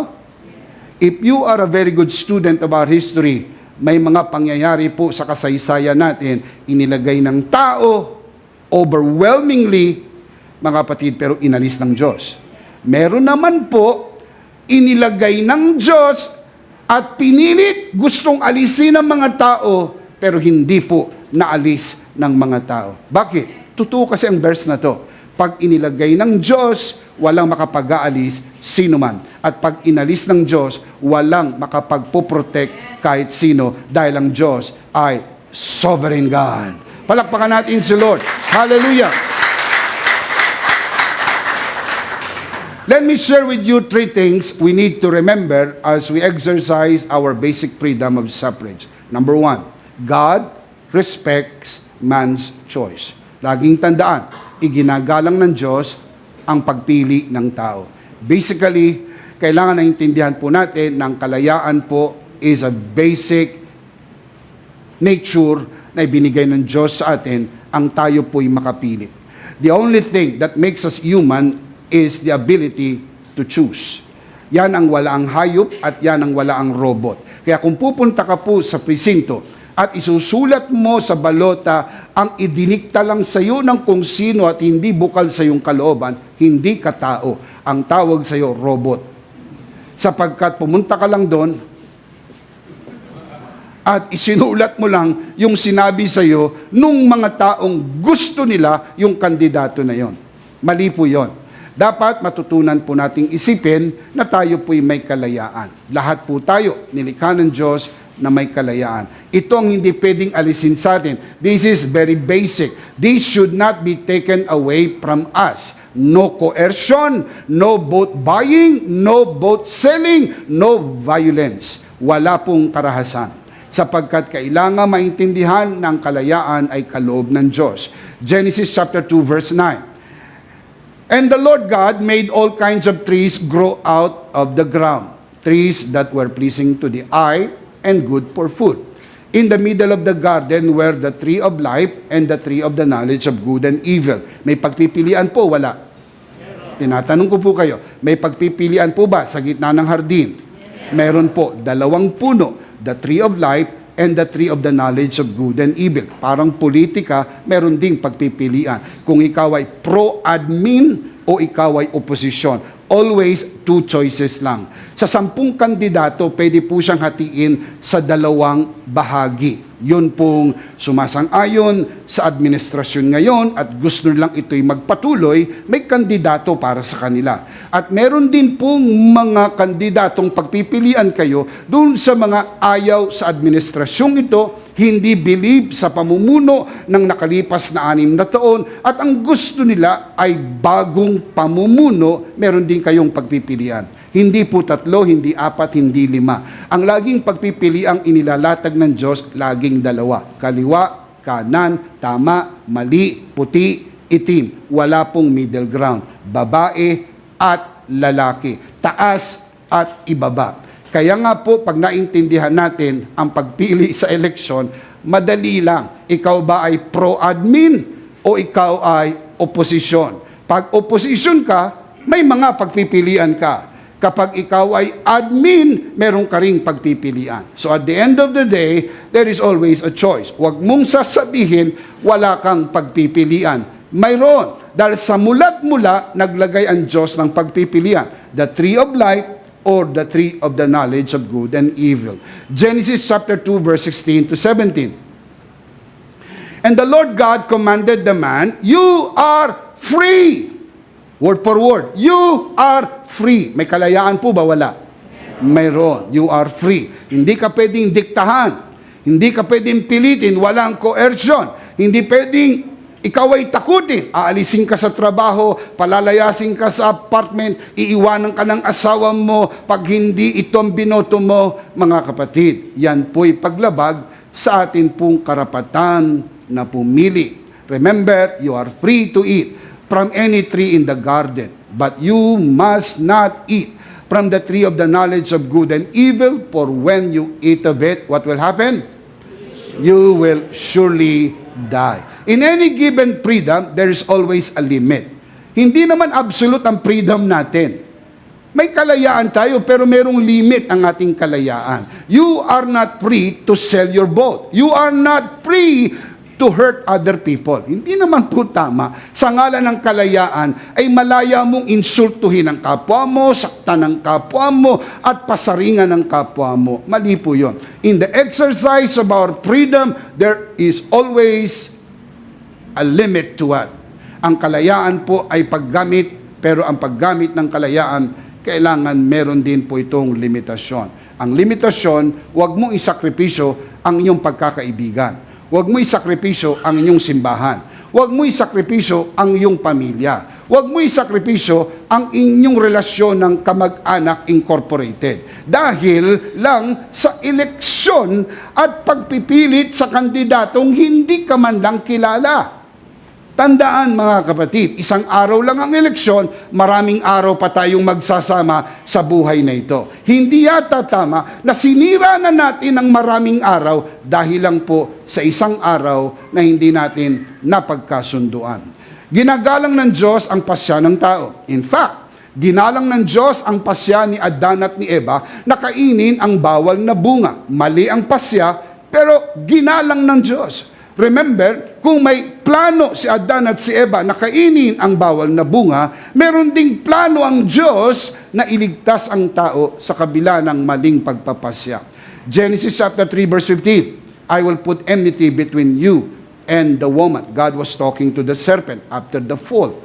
If you are a very good student of our history, may mga pangyayari po sa kasaysayan natin, inilagay ng tao, overwhelmingly, mga kapatid, pero inalis ng Diyos. Meron naman po, inilagay ng Diyos at pinilit gustong alisin ng mga tao, pero hindi po naalis ng mga tao. Bakit? Totoo kasi ang verse na to. Pag inilagay ng Diyos, walang makapag-aalis sino man. At pag inalis ng Diyos, walang makapagpoprotect kahit sino dahil ang Diyos ay sovereign God. Palakpakan natin si Lord. Hallelujah! Let me share with you 3 things we need to remember as we exercise our basic freedom of suffrage. Number 1, God respects man's choice. Laging tandaan, iginagalang ng Diyos ang pagpili ng tao. Basically, kailangan naintindihan po natin na ang kalayaan po is a basic nature na ibinigay ng Diyos sa atin, ang tayo po'y makapili. The only thing that makes us human is the ability to choose. Yan ang wala ang hayop at yan ang wala ang robot. Kaya kung pupunta ka po sa presinto at isusulat mo sa balota ang idinikta lang sa iyo ng kung sino at hindi bukal sa iyong kalooban, hindi ka tao. Ang tawag sa iyo, robot. Sapagkat pumunta ka lang doon at isinulat mo lang yung sinabi sa iyo nung mga taong gusto nila yung kandidato na yon. Mali po yon. Dapat matutunan po nating isipin na tayo po'y may kalayaan. Lahat po tayo, nilikha ng Diyos na may kalayaan. Ito ang hindi pwedeng alisin sa atin. This is very basic. This should not be taken away from us. No coercion, no vote buying, no vote selling, no violence. Wala pong karahasan. Sapagkat kailangan maintindihan ng kalayaan ay kaloob ng Diyos. Genesis chapter 2 verse 9. And the Lord God made all kinds of trees grow out of the ground, trees that were pleasing to the eye and good for food. In the middle of the garden were the tree of life and the tree of the knowledge of good and evil. May pagpipilian po, wala? Tinatanong ko po kayo, may pagpipilian po ba sa gitna ng hardin? Meron po, 2 puno, the tree of life and the tree of the knowledge of good and evil. Parang politika, meron ding pagpipilian. Kung ikaw ay pro-admin o ikaw ay oposisyon. Always 2 choices lang. Sa 10 kandidato, pwede po siyang hatiin sa 2 bahagi. Yun pong sumasang-ayon sa administrasyon ngayon at gusto nilang ito'y magpatuloy, may kandidato para sa kanila. At meron din pong mga kandidatong pagpipilian kayo dun sa mga ayaw sa administrasyong ito, hindi believe sa pamumuno ng nakalipas na 6 na taon at ang gusto nila ay bagong pamumuno, meron din kayong pagpipilian. Hindi po 3, hindi 4, hindi 5. Ang laging pagpipiliang inilalatag ng Diyos, laging 2. Kaliwa, kanan, tama, mali, puti, itim. Wala pong middle ground. Babae at lalaki. Taas at ibaba. Kaya nga po, pag naintindihan natin ang pagpili sa eleksyon, madali lang. Ikaw ba ay pro-admin o ikaw ay oposisyon? Pag oposisyon ka, may mga pagpipilian ka. Kapag ikaw ay admin, meron ka ring pagpipilian. So at the end of the day, there is always a choice. Huwag mong sasabihin, wala kang pagpipilian. Mayroon. Dahil sa mula't-mula, naglagay ang Diyos ng pagpipilian. The tree of life, or the tree of the knowledge of good and evil. Genesis chapter 2, verse 16 to 17. And the Lord God commanded the man, you are free. Word for word. You are free. May kalayaan po ba? Wala. Mayroon. You are free. Hindi ka pwedeng diktahan. Hindi ka pwedeng pilitin. Walang coercion. Hindi pwedeng ikaw ay takutin, aalisin ka sa trabaho, palalayasin ka sa apartment, iiwanan ka ng asawa mo, pag hindi ito ang binoto mo, mga kapatid. Yan po'y paglabag sa atin pong karapatan na pumili. Remember, you are free to eat from any tree in the garden, but you must not eat from the tree of the knowledge of good and evil, for when you eat of it, what will happen? You will surely die. In any given freedom, there is always a limit. Hindi naman absolute ang freedom natin. May kalayaan tayo, pero merong limit ang ating kalayaan. You are not free to sell your boat. You are not free to hurt other people. Hindi naman po tama. Sa ngalan ng kalayaan, ay malaya mong insultuhin ang kapwa mo, saktan ang kapwa mo, at pasaringan ang kapwa mo. Mali po yun. In the exercise of our freedom, there is always a limit to what? Ang kalayaan po ay paggamit, pero ang paggamit ng kalayaan, kailangan meron din po itong limitasyon. Ang limitasyon, huwag mong isakripisyo ang inyong pagkakaibigan. Huwag mo isakripisyo ang inyong simbahan. Huwag mo isakripisyo ang iyong pamilya. Huwag mo isakripisyo ang inyong relasyon ng kamag-anak incorporated. Dahil lang sa eleksyon at pagpipilit sa kandidatong hindi ka man lang kilala. Tandaan mga kapatid, isang araw lang ang eleksyon, maraming araw pa tayong magsasama sa buhay na ito. Hindi yata tama na sinira na natin ang maraming araw dahil lang po sa isang araw na hindi natin napagkasunduan. Ginagalang ng Diyos ang pasya ng tao. In fact, ginalang ng Diyos ang pasya ni Adan at ni Eva na kainin ang bawal na bunga. Mali ang pasya, pero ginalang ng Diyos. Remember, kung may plano si Adan at si Eva na kainin ang bawal na bunga, meron ding plano ang Diyos na iligtas ang tao sa kabila ng maling pagpapasya. Genesis chapter 3 verse 15, I will put enmity between you and the woman. God was talking to the serpent after the fall.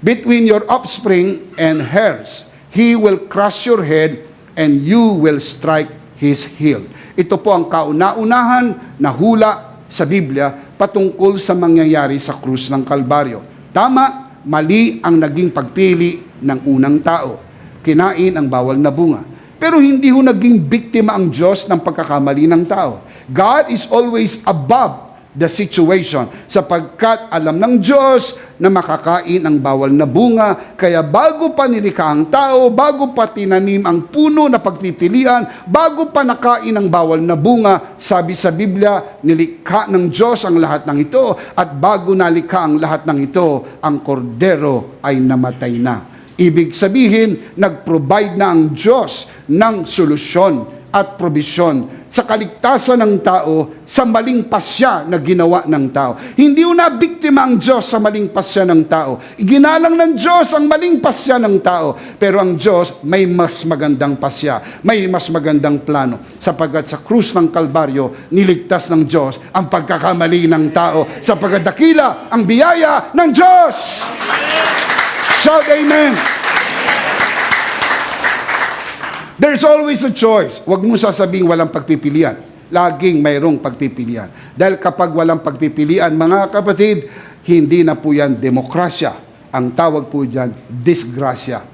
Between your offspring and hers, he will crush your head and you will strike his heel. Ito po ang kauna-unahan na hula sa Biblia patungkol sa mangyayari sa krus ng Kalbaryo. Tama, mali ang naging pagpili ng unang tao. Kinain ang bawal na bunga. Pero hindi ho naging biktima ang Diyos ng pagkakamali ng tao. God is always above the situation, sapagkat alam ng Diyos na makakain ang bawal na bunga, kaya bago pa nilikha ang tao, bago pa tinanim ang puno na pagpipilian, bago pa nakain ang bawal na bunga, sabi sa Biblia, nilikha ng Diyos ang lahat ng ito, at bago nalikha ang lahat ng ito, ang kordero ay namatay na. Ibig sabihin, nag-provide na ang Diyos ng solusyon at probisyon sa kaligtasan ng tao sa maling pasya na ginawa ng tao. Hindi na biktima ang Diyos sa maling pasya ng tao. Iginalang ng Diyos ang maling pasya ng tao. Pero ang Diyos may mas magandang pasya, may mas magandang plano. Sapagkat sa krus ng Kalbaryo, niligtas ng Diyos ang pagkakamali ng tao. Sapagkat dakila ang biyaya ng Diyos. Shout amen. There's always a choice. Huwag mo sasabing walang pagpipilian. Laging mayroong pagpipilian. Dahil kapag walang pagpipilian, mga kapatid, hindi na po yan demokrasya. Ang tawag po dyan, disgrasya.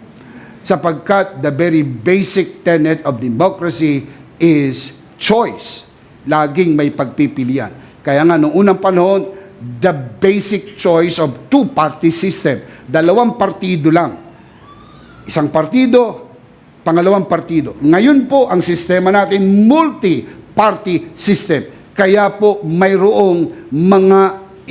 Sapagkat the very basic tenet of democracy is choice. Laging may pagpipilian. Kaya nga, noong unang panahon, the basic choice of two-party system. Dalawang partido lang. Isang partido, pangalawang partido. Ngayon po, ang sistema natin, multi-party system. Kaya po, mayroong mga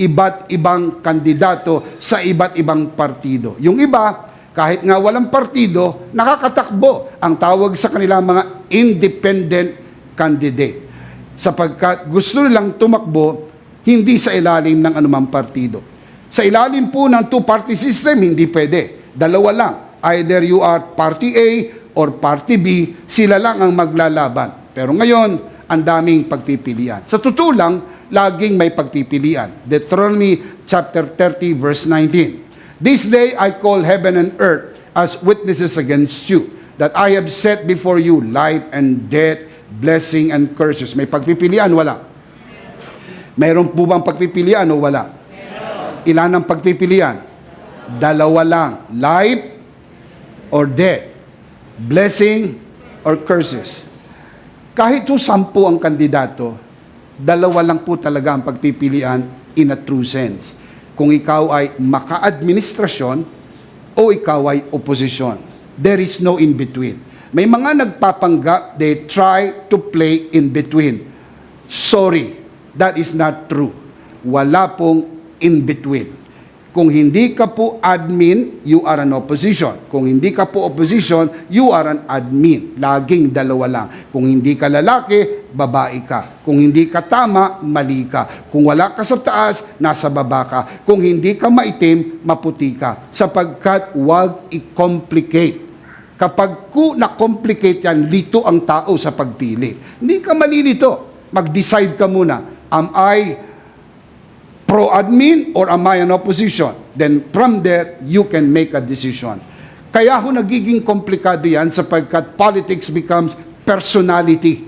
iba't ibang kandidato sa iba't ibang partido. Yung iba, kahit nga walang partido, nakakatakbo. Ang tawag sa kanila mga independent candidate. Sapagkat gusto nilang tumakbo, hindi sa ilalim ng anumang partido. Sa ilalim po ng two-party system, hindi pwede. Dalawa lang. Either you are party A or party B, sila lang ang maglalaban. Pero ngayon, ang daming pagpipilian. Sa totoo lang, laging may pagpipilian. Deuteronomy chapter 30 verse 19. This day I call heaven and earth as witnesses against you, that I have set before you life and death, blessing and curses. May pagpipilian? Wala. Mayroon po bang pagpipilian o wala? Ilan ang pagpipilian? Dalawa lang. Life or death. Blessing or curses. Kahit po 10 ang kandidato, dalawa lang po talaga ang pagpipilian in a true sense. Kung ikaw ay maka-administrasyon o ikaw ay oposisyon. There is no in between. May mga nagpapanggap, they try to play in between. Sorry, that is not true. Wala pong in between. Kung hindi ka po admin, you are an opposition. Kung hindi ka po opposition, you are an admin. Laging dalawa lang. Kung hindi ka lalaki, babae ka. Kung hindi ka tama, mali ka. Kung wala ka sa taas, nasa baba ka. Kung hindi ka maitim, maputi ka. Sapagkat huwag i-complicate. Kapag na-complicate yan, lito ang tao sa pagpili. Hindi ka malilito. Mag-decide ka muna. Am I pro-admin or am I an opposition? Then from there, you can make a decision. Kaya ho nagiging komplikado yan sapagkat politics becomes personality.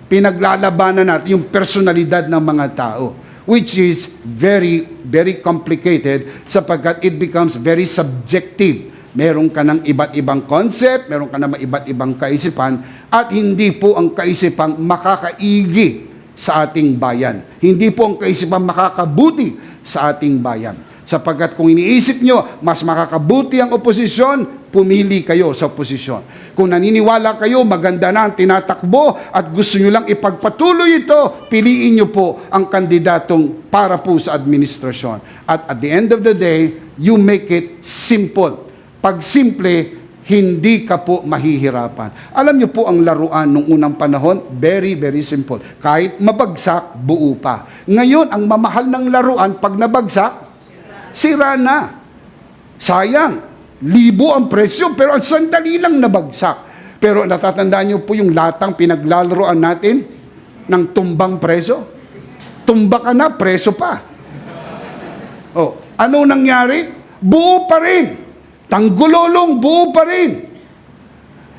Pinaglalabanan natin yung personalidad ng mga tao, which is very, very complicated sapagkat it becomes very subjective. Meron ka ng iba't ibang concept, meron ka ng iba't ibang kaisipan, at hindi po ang kaisipang makakaigi sa ating bayan. Hindi po ang kaisipan makakabuti sa ating bayan. Sapagkat kung iniisip nyo, mas makakabuti ang oposisyon, pumili kayo sa oposisyon. Kung naniniwala kayo, maganda na ang tinatakbo at gusto nyo lang ipagpatuloy ito, piliin nyo po ang kandidatong para po sa administrasyon. At the end of the day, you make it simple. Pag simple, hindi ka po mahihirapan. Alam niyo po ang laruan nung unang panahon, very, very simple. Kahit mabagsak, buo pa. Ngayon, ang mamahal ng laruan, pag nabagsak, sira na. Sayang, 1,000 ang presyo, pero ang sandali lang nabagsak. Pero natatandaan niyo po yung latang pinaglalaroan natin ng tumbang preso? Tumba ka na, preso pa. Oh, ano nangyari? Buo pa rin. Tanggulolong, buo pa rin.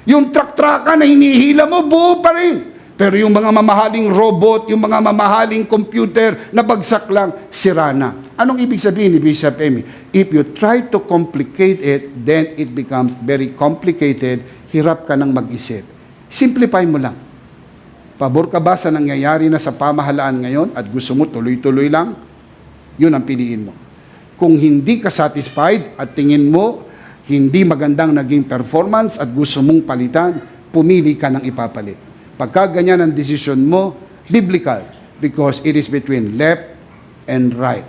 Yung truck-trucka na hinihila mo, buo pa rin. Pero yung mga mamahaling robot, yung mga mamahaling computer, nabagsak lang, sira na. Anong ibig sabihin ni Bishop Emmy? If you try to complicate it, then it becomes very complicated. Hirap ka ng mag-isip. Simplify mo lang. Pabor ka ba sa nangyayari na sa pamahalaan ngayon at gusto mo tuloy-tuloy lang? Yun ang piliin mo. Kung hindi ka satisfied at tingin mo hindi magandang naging performance at gusto mong palitan, pumili ka ng ipapalit. Pagka ganyan ang desisyon mo, biblical, because it is between left and right.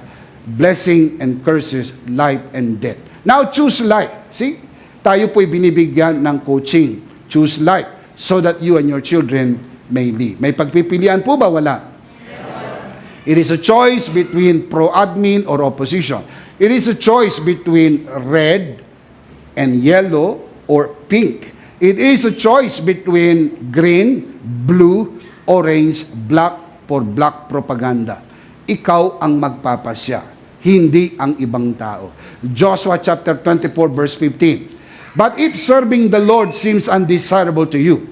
Blessing and curses, life and death. Now choose life. See? Tayo po'y binibigyan ng coaching. Choose life so that you and your children may live. May pagpipilian po ba? Wala. It is a choice between pro-admin or opposition. It is a choice between red and yellow or pink. It is a choice between green, blue, orange, black for black propaganda. Ikaw ang magpapasya, hindi ang ibang tao. Joshua chapter 24 verse 15. But if serving the Lord seems undesirable to you,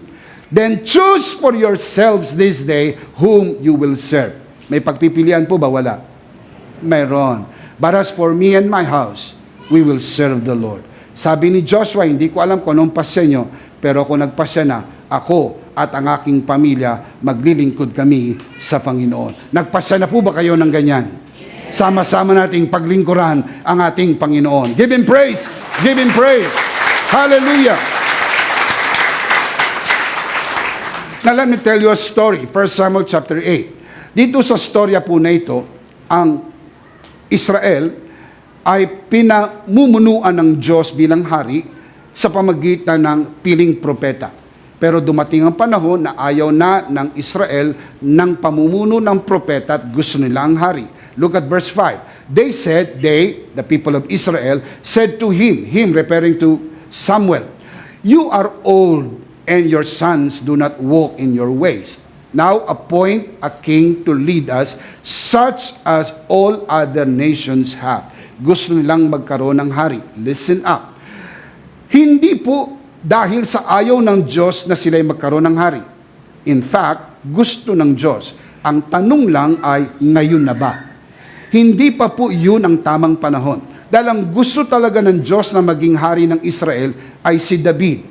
then choose for yourselves this day whom you will serve. May pagpipilian po ba? Wala. Mayroon. But as for me and my house, we will serve the Lord. Sabi ni Joshua, hindi ko alam kung anong pasya nyo, pero kung nagpasya na, ako at ang aking pamilya, maglilingkod kami sa Panginoon. Nagpasya na po ba kayo ng ganyan? Sama-sama nating paglingkuran ang ating Panginoon. Give Him praise! Give Him praise! Hallelujah! Now let me tell you a story. 1 Samuel chapter 8. Dito sa storya po na ito, ang Israel ay pinamumunuan ng Diyos bilang hari sa pamagitan ng piling propeta. Pero dumating ang panahon na ayaw na ng Israel ng pamumuno ng propeta at gusto nila ang hari. Look at verse 5. They, the people of Israel, said to him referring to Samuel, "You are old, and your sons do not walk in your ways. Now appoint a king to lead us, such as all other nations have." Gusto nilang magkaroon ng hari. Listen up. Hindi po dahil sa ayaw ng Diyos na sila'y magkaroon ng hari. In fact, gusto ng Diyos. Ang tanong lang ay, ngayon na ba? Hindi pa po yun ang tamang panahon. Dahil ang gusto talaga ng Diyos na maging hari ng Israel ay si David,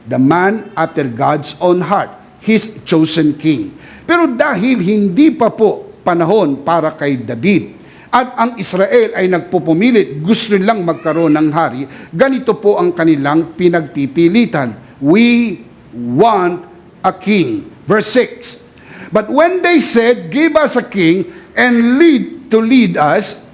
the man after God's own heart, His chosen king. Pero dahil hindi pa po panahon para kay David, at ang Israel ay nagpupumilit, gusto nilang magkaroon ng hari, ganito po ang kanilang pinagpipilitan. We want a king. Verse 6. But when they said, "Give us a king and lead us,"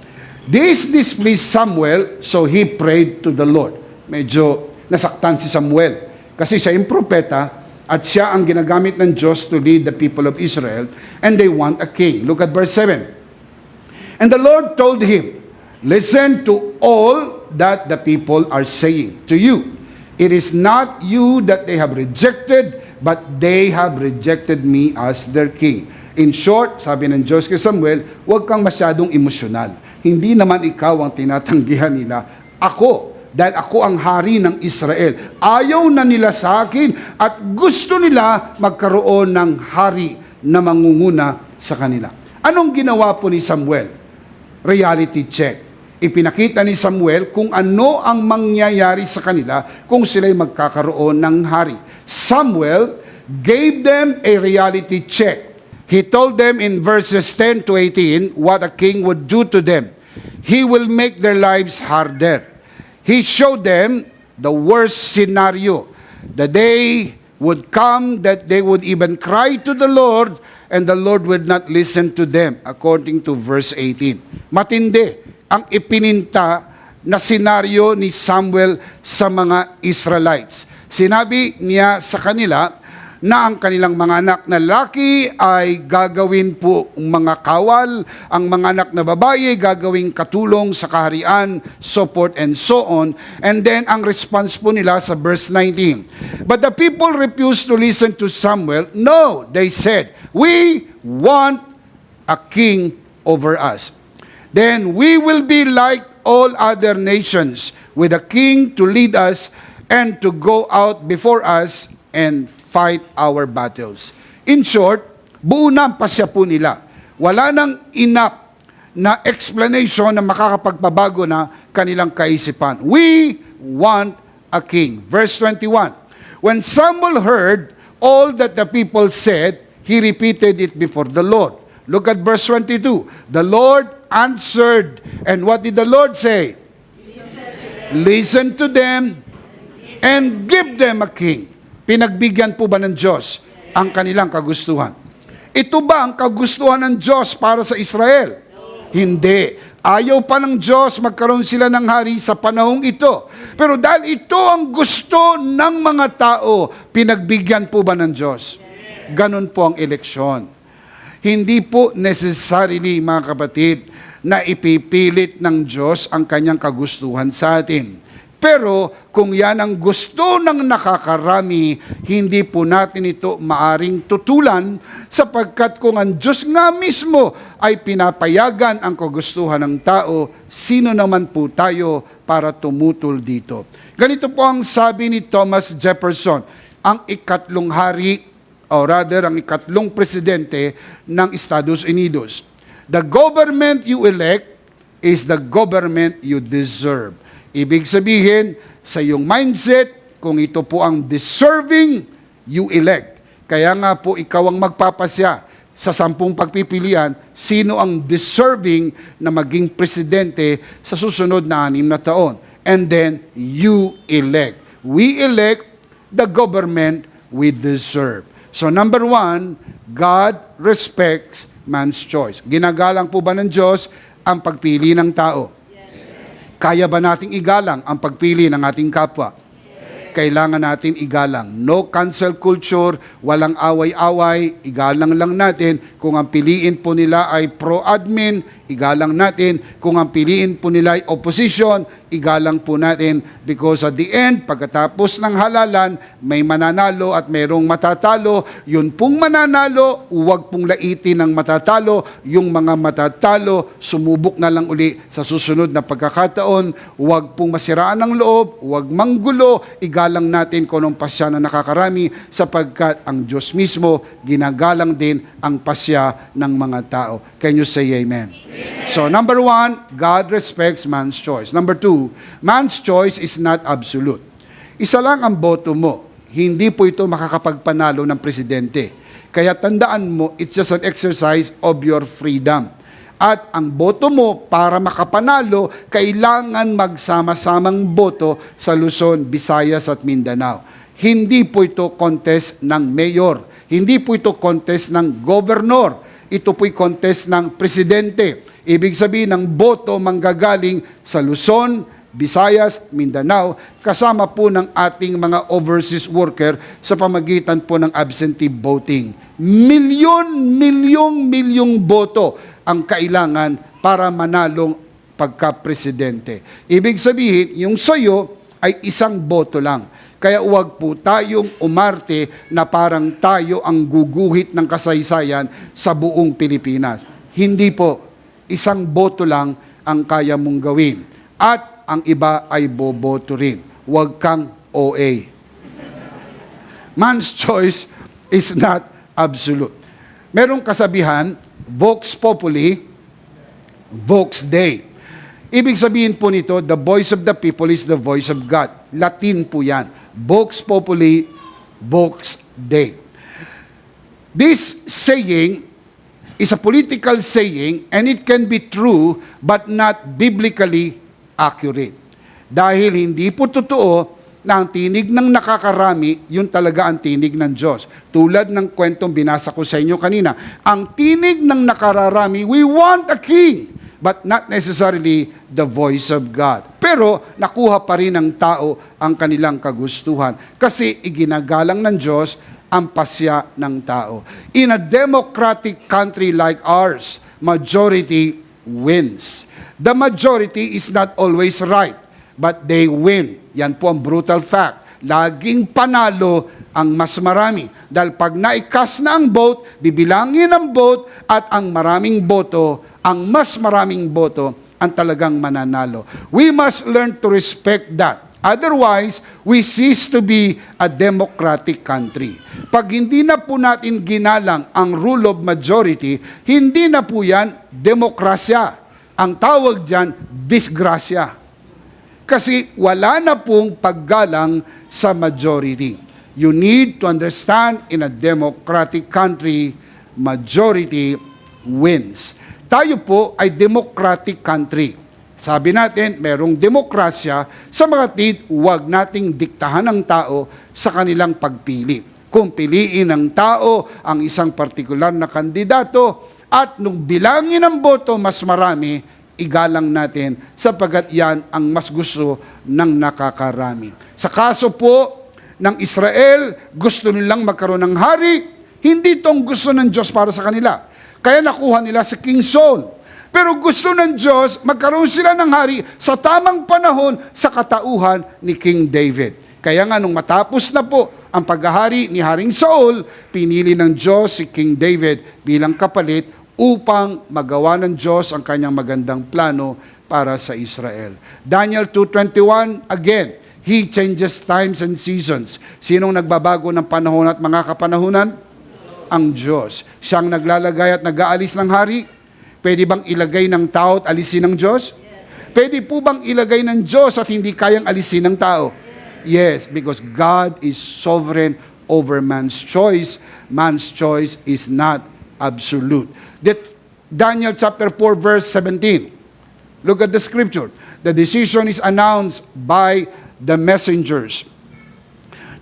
this displeased Samuel, so he prayed to the Lord. Medyo nasaktan si Samuel kasi siya yung propeta at siya ang ginagamit ng Diyos to lead the people of Israel, and they want a king. Look at verse 7. And the Lord told him, "Listen to all that the people are saying to you. It is not you that they have rejected, but they have rejected me as their king." In short, sabi ng Diyos kay Samuel, huwag kang masyadong emosyonal. Hindi naman ikaw ang tinatanggihan nila. Ako, dahil ako ang hari ng Israel. Ayaw na nila sa akin at gusto nila magkaroon ng hari na mangunguna sa kanila. Anong ginawa po ni Samuel? Reality check. Ipinakita ni Samuel kung ano ang mangyayari sa kanila kung sila'y magkakaroon ng hari. Samuel gave them a reality check. He told them in verses 10 to 18 what a king would do to them. He will make their lives harder. He showed them the worst scenario. The day would come that they would even cry to the Lord, and the Lord would not listen to them, according to verse 18. Matindi ang ipininta na senaryo ni Samuel sa mga Israelites. Sinabi niya sa kanila na ang kanilang mga anak na lalaki ay gagawin po mga kawal, ang mga anak na babae gagawing katulong sa kaharian, so forth and so on. And then ang response po nila sa verse 19. But the people refused to listen to Samuel. No, they said, "We want a king over us. Then we will be like all other nations, with a king to lead us and to go out before us and fight our battles." In short, buo na ang pasya po nila. Wala nang enough na explanation na makakapagpabago na kanilang kaisipan. We want a king. Verse 21. When Samuel heard all that the people said, he repeated it before the Lord. Look at verse 22. The Lord answered, and what did the Lord say? Listen to them and give them a king. Pinagbigyan po ba ng Diyos ang kanilang kagustuhan? Ito ba ang kagustuhan ng Diyos para sa Israel? Hindi. Ayaw pa ng Diyos magkaroon sila ng hari sa panahong ito. Pero dahil ito ang gusto ng mga tao, pinagbigyan po ba ng Diyos? Ganon po ang eleksyon. Hindi po necessarily, mga kapatid, na ipipilit ng Diyos ang kanyang kagustuhan sa atin. Pero kung yan ang gusto ng nakakarami, hindi po natin ito maaring tutulan sapagkat kung ang Diyos nga mismo ay pinapayagan ang kagustuhan ng tao, sino naman po tayo para tumutol dito? Ganito po ang sabi ni Thomas Jefferson, ang ikatlong hari, o rather ang ikatlong presidente ng Estados Unidos. The government you elect is the government you deserve. Ibig sabihin, sa iyong mindset, kung ito po ang deserving, you elect. Kaya nga po, ikaw ang magpapasya sa 10 pagpipilian, sino ang deserving na maging presidente sa susunod na 6 na taon. And then, you elect. We elect the government we deserve. So number 1, God respects man's choice. Ginagalang po ba ng Diyos ang pagpili ng tao? Kaya ba nating igalang ang pagpili ng ating kapwa? Kailangan natin igalang. No cancel culture, walang away-away, igalang lang natin. Kung ang piliin po nila ay pro-admin, igalang natin. Kung ang piliin po nila ay opposition, igalang po natin. Because at the end, pagkatapos ng halalan, may mananalo at mayroong matatalo. Yun pong mananalo, huwag pong laitin ng matatalo. Yung mga matatalo, sumubok na lang uli sa susunod na pagkakataon. Huwag pong masiraan ng loob, huwag manggulo, igalang natin kung anong pasya na nakakarami sapagkat ang Diyos mismo ginagalang din ang pasya ng mga tao. Can you say amen? So, number 1, God respects man's choice. Number 2, man's choice is not absolute. Isa lang ang boto mo. Hindi po ito makakapagpanalo ng presidente. Kaya tandaan mo, it's just an exercise of your freedom. At ang boto mo para makapanalo, kailangan magsama-samang boto sa Luzon, Visayas at Mindanao. Hindi po ito contest ng mayor. Hindi po ito contest ng governor. Ito po'y contest ng presidente. Ibig sabihin ng boto manggagaling sa Luzon, Visayas, Mindanao, kasama po ng ating mga overseas worker sa pamagitan po ng absentee voting. Milyong boto ang kailangan para manalong pagka-presidente. Ibig sabihin, yung sayo ay isang boto lang. Kaya huwag po tayong umarte na parang tayo ang guguhit ng kasaysayan sa buong Pilipinas. Hindi po. Isang boto lang ang kaya mong gawin. At ang iba ay boboto rin. Huwag kang OA. Man's choice is not absolute. Merong kasabihan, Vox Populi, Vox Dei. Ibig sabihin po nito, the voice of the people is the voice of God. Latin po yan. Vox Populi, Vox Dei. This saying is a political saying and it can be true but not biblically accurate. Dahil hindi po totoo na ang tinig ng nakakarami, yun talaga ang tinig ng Diyos. Tulad ng kwentong binasa ko sa inyo kanina, ang tinig ng nakararami, we want a king, but not necessarily the voice of God. Pero nakuha pa rin ng tao ang kanilang kagustuhan kasi iginagalang ng Diyos ang pasya ng tao. In a democratic country like ours, majority wins. The majority is not always right, but they win. Yan po ang brutal fact. Laging panalo ang mas marami. Dahil pag naikas na ang vote, bibilangin ang vote at ang maraming boto, ang mas maraming boto, ang talagang mananalo. We must learn to respect that. Otherwise, we cease to be a democratic country. Pag hindi na po natin ginalang ang rule of majority, hindi na po yan demokrasya. Ang tawag dyan, disgrasya. Kasi wala na pong paggalang sa majority. You need to understand, in a democratic country, majority wins. Tayo po ay democratic country. Sabi natin, merong demokrasya, sa mga huwag nating diktahan ng tao sa kanilang pagpili. Kung piliin ng tao ang isang partikular na kandidato at nung bilangin ang boto mas marami, igalang natin sapagkat yan ang mas gusto ng nakakarami. Sa kaso po ng Israel, gusto nilang magkaroon ng hari, hindi itong gusto ng Diyos para sa kanila. Kaya nakuha nila si King Saul. Pero gusto ng Diyos, magkaroon sila ng hari sa tamang panahon sa katauhan ni King David. Kaya nga nung matapos na po ang paghahari ni Haring Saul, pinili ng Diyos si King David bilang kapalit upang magawa ng Diyos ang kanyang magandang plano para sa Israel. Daniel 2:21, again, He changes times and seasons. Sinong nagbabago ng panahon at mga kapanahunan? Ang Diyos. Siyang naglalagay at nag-aalis ng hari. Pwede bang ilagay ng tao at alisin ng Diyos? Pwede po bang ilagay ng Diyos at hindi kayang alisin ng tao? Yes, because God is sovereign over man's choice. Man's choice is not absolute. Daniel chapter 4 verse 17. Look at the scripture. The decision is announced by the messengers.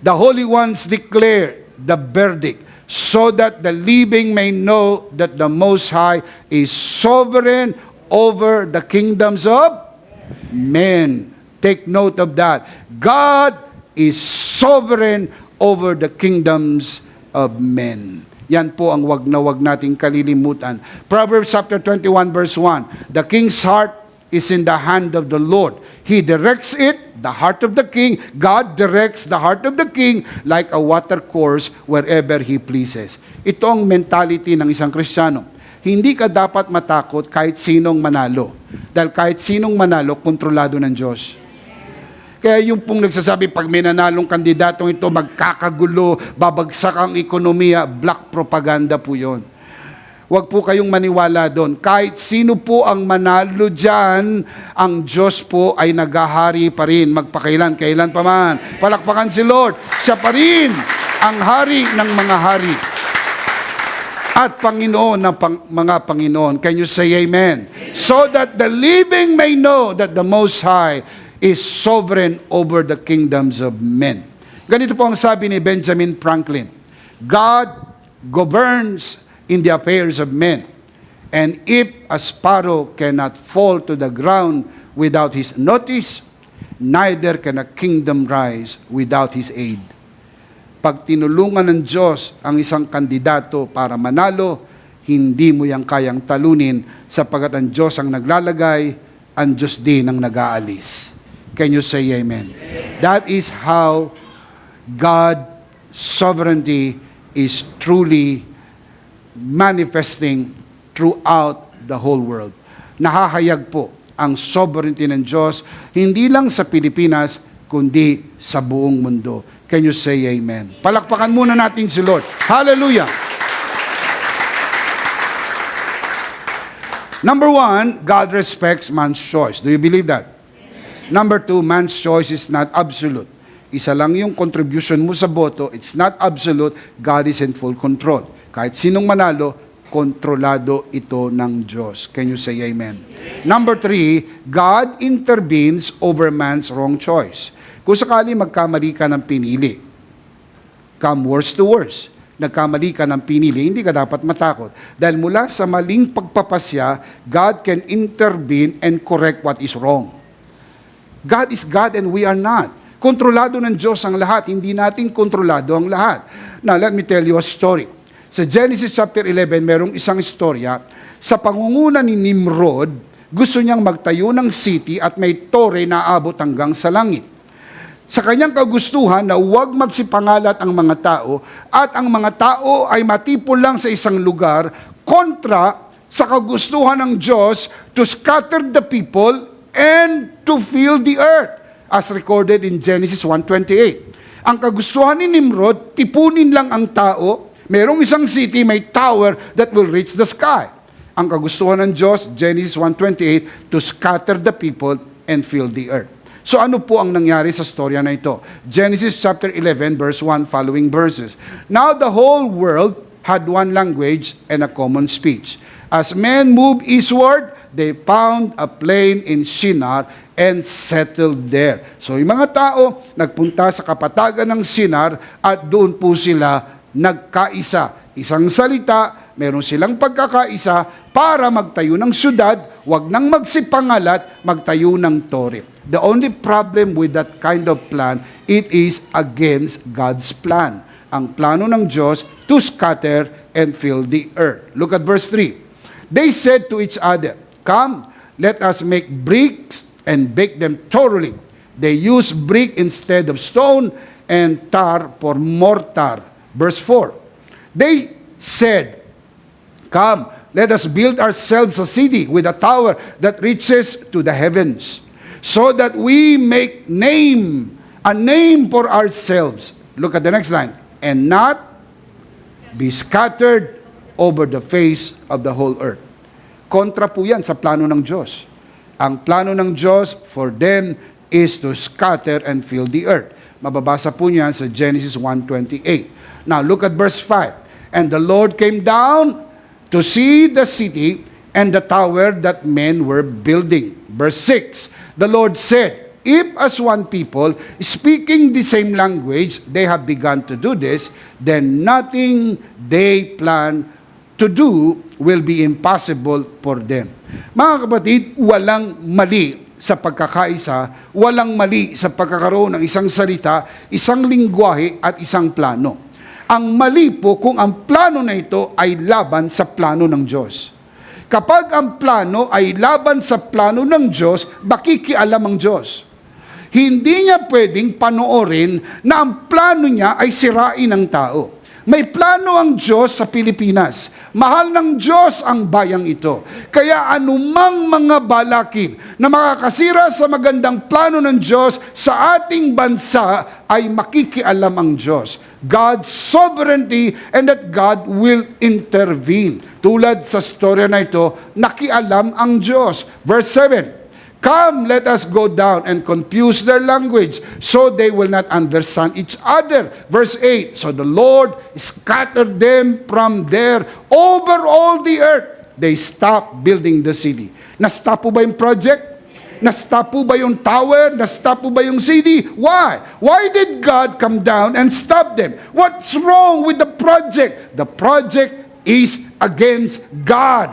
The holy ones declare the verdict, so that the living may know that the Most High is sovereign over the kingdoms of men. Take note of that. God is sovereign over the kingdoms of men. Yan po ang wag na wag nating kalilimutan. Proverbs chapter 21 verse 1. The king's heart is in the hand of the Lord. He directs it, the heart of the king. God directs the heart of the king like a water course wherever He pleases. Ito ang mentality ng isang Kristiyano. Hindi ka dapat matakot kahit sinong manalo. Dahil kahit sinong manalo, kontrolado ng Diyos. Kaya yung pong nagsasabi, pag may nanalong kandidatong ito, magkakagulo, babagsak ang ekonomiya, black propaganda po yun. Huwag po kayong maniwala doon. Kahit sino po ang manalo dyan, ang Diyos po ay naghahari pa rin, magpakailan pa man. Palakpakan si Lord. Siya pa rin ang hari ng mga hari. At Panginoon ng mga Panginoon. Can you say amen? So that the living may know that the Most High is sovereign over the kingdoms of men. Ganito po ang sabi ni Benjamin Franklin. God governs in the affairs of men. And if a sparrow cannot fall to the ground without his notice, neither can a kingdom rise without his aid. Pag tinulungan ng Diyos ang isang kandidato para manalo, hindi mo yang kayang talunin sapagkat ang Diyos ang naglalagay, ang Diyos din ang nag-aalis. Can you say amen? That is how God's sovereignty is truly manifesting throughout the whole world. Nahahayag po ang sovereignty ng Diyos, hindi lang sa Pilipinas, kundi sa buong mundo. Can you say amen? Palakpakan muna natin si Lord. Hallelujah! Number 1, God respects man's choice. Do you believe that? Number 2, man's choice is not absolute. Isa lang yung contribution mo sa boto, it's not absolute, God is in full control. Kahit sinong manalo, kontrolado ito ng Diyos. Can you say amen? Number 3, God intervenes over man's wrong choice. Kung sakali magkamali ka ng pinili, come worst to worst, nagkamali ka ng pinili, hindi ka dapat matakot. Dahil mula sa maling pagpapasya, God can intervene and correct what is wrong. God is God and we are not. Kontrolado ng Diyos ang lahat, hindi natin kontrolado ang lahat. Now, let me tell you a story. Sa Genesis chapter 11, merong isang istorya. Sa pangunguna ni Nimrod, gusto niyang magtayo ng city at may tore na abot hanggang sa langit. Sa kanyang kagustuhan na huwag magsipangalat ang mga tao at ang mga tao ay matipon lang sa isang lugar kontra sa kagustuhan ng Diyos to scatter the people and to fill the earth, as recorded in Genesis 1:28. Ang kagustuhan ni Nimrod, tipunin lang ang tao, merong isang city, may tower that will reach the sky. Ang kagustuhan ng Diyos, Genesis 1:28, to scatter the people and fill the earth. So ano po ang nangyari sa storya na ito? Genesis chapter 11 verse 1 following verses. Now the whole world had one language and a common speech. As men moved eastward, they found a plain in Shinar and settled there. So yung mga tao nagpunta sa kapatagan ng Shinar at doon po sila nagkaisa. Isang salita, meron silang pagkakaisa para magtayo ng syudad, wag nang magsipangalat, magtayo ng tore. The only problem with that kind of plan, it is against God's plan. Ang plano ng Diyos to scatter and fill the earth. Look at verse 3. They said to each other, "Come, let us make bricks and bake them thoroughly." They used brick instead of stone and tar for mortar. Verse 4. They said, "Come, let us build ourselves a city with a tower that reaches to the heavens, so that we make a name for ourselves." Look at the next line. "And not be scattered over the face of the whole earth." Kontra po yan sa plano ng Diyos. Ang plano ng Diyos for them is to scatter and fill the earth. Mababasa po niyan sa Genesis 1:28. Now look at verse 5. "And the Lord came down to see the city and the tower that men were building." Verse 6. The Lord said, "If as one people, speaking the same language, they have begun to do this, then nothing they plan to do will be impossible for them." Mga kapatid, walang mali sa pagkakaisa, walang mali sa pagkakaroon ng isang salita, isang lingwahe at isang plano. Ang mali po kung ang plano na ito ay laban sa plano ng Diyos. Kapag ang plano ay laban sa plano ng Diyos, makikialam ang Diyos. Hindi niya pwedeng panoorin na ang plano niya ay sirain ang tao. May plano ang Diyos sa Pilipinas. Mahal ng Diyos ang bayang ito. Kaya anumang mga balakin na makakasira sa magandang plano ng Diyos sa ating bansa ay makikialam ang Diyos. God's sovereignty and that God will intervene. Tulad sa storya na ito, nakialam ang Diyos. Verse 7. "Come, let us go down and confuse their language, so they will not understand each other." Verse 8, "So the Lord scattered them from there over all the earth." They stopped building the city. Na-stop po ba yung project? Na-stop po ba yung tower? Na-stop po ba yung city? Why? Why did God come down and stop them? What's wrong with the project? The project is against God,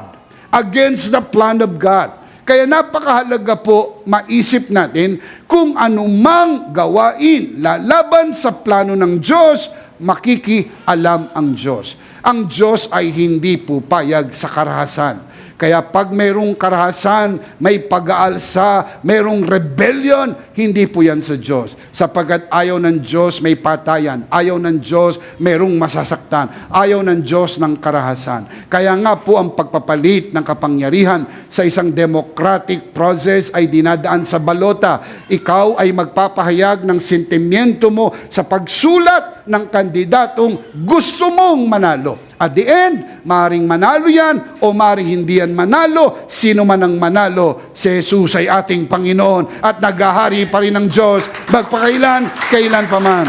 against the plan of God. Kaya napakahalaga po maisip natin kung anumang gawain lalaban sa plano ng Diyos, makikialam ang Diyos. Ang Diyos ay hindi pupayag sa karahasan. Kaya pag mayroong karahasan, may pag-aalsa, mayroong rebellion, hindi po yan sa Diyos. Sapagkat ayaw ng Diyos may patayan, ayaw ng Diyos mayroong masasaktan, ayaw ng Diyos ng karahasan. Kaya nga po ang pagpapalit ng kapangyarihan sa isang democratic process ay dinadaan sa balota. Ikaw ay magpapahayag ng sentimiento mo sa pagsulat ng kandidatong gusto mong manalo. At the end, maring manalo yan o maring hindi yan manalo. Sino man ang manalo, si Jesus ay ating Panginoon at naghahari pa rin ng Diyos magpakailan, kailan pa man.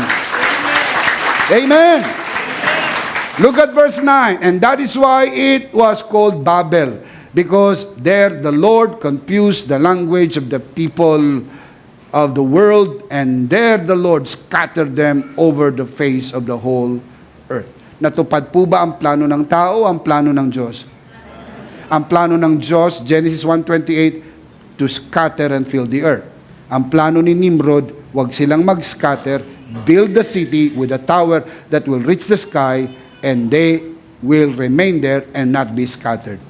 Amen. Look at verse 9. "And that is why it was called Babel, because there the Lord confused the language of the people of the world, and there the Lord scattered them over the face of the whole earth." Natupad po ba ang plano ng tao o ang plano ng Diyos? Ang plano ng Diyos, Genesis 1:28, to scatter and fill the earth. Ang plano ni Nimrod, wag silang mag-scatter, build the city with a tower that will reach the sky, and they will remain there and not be scattered.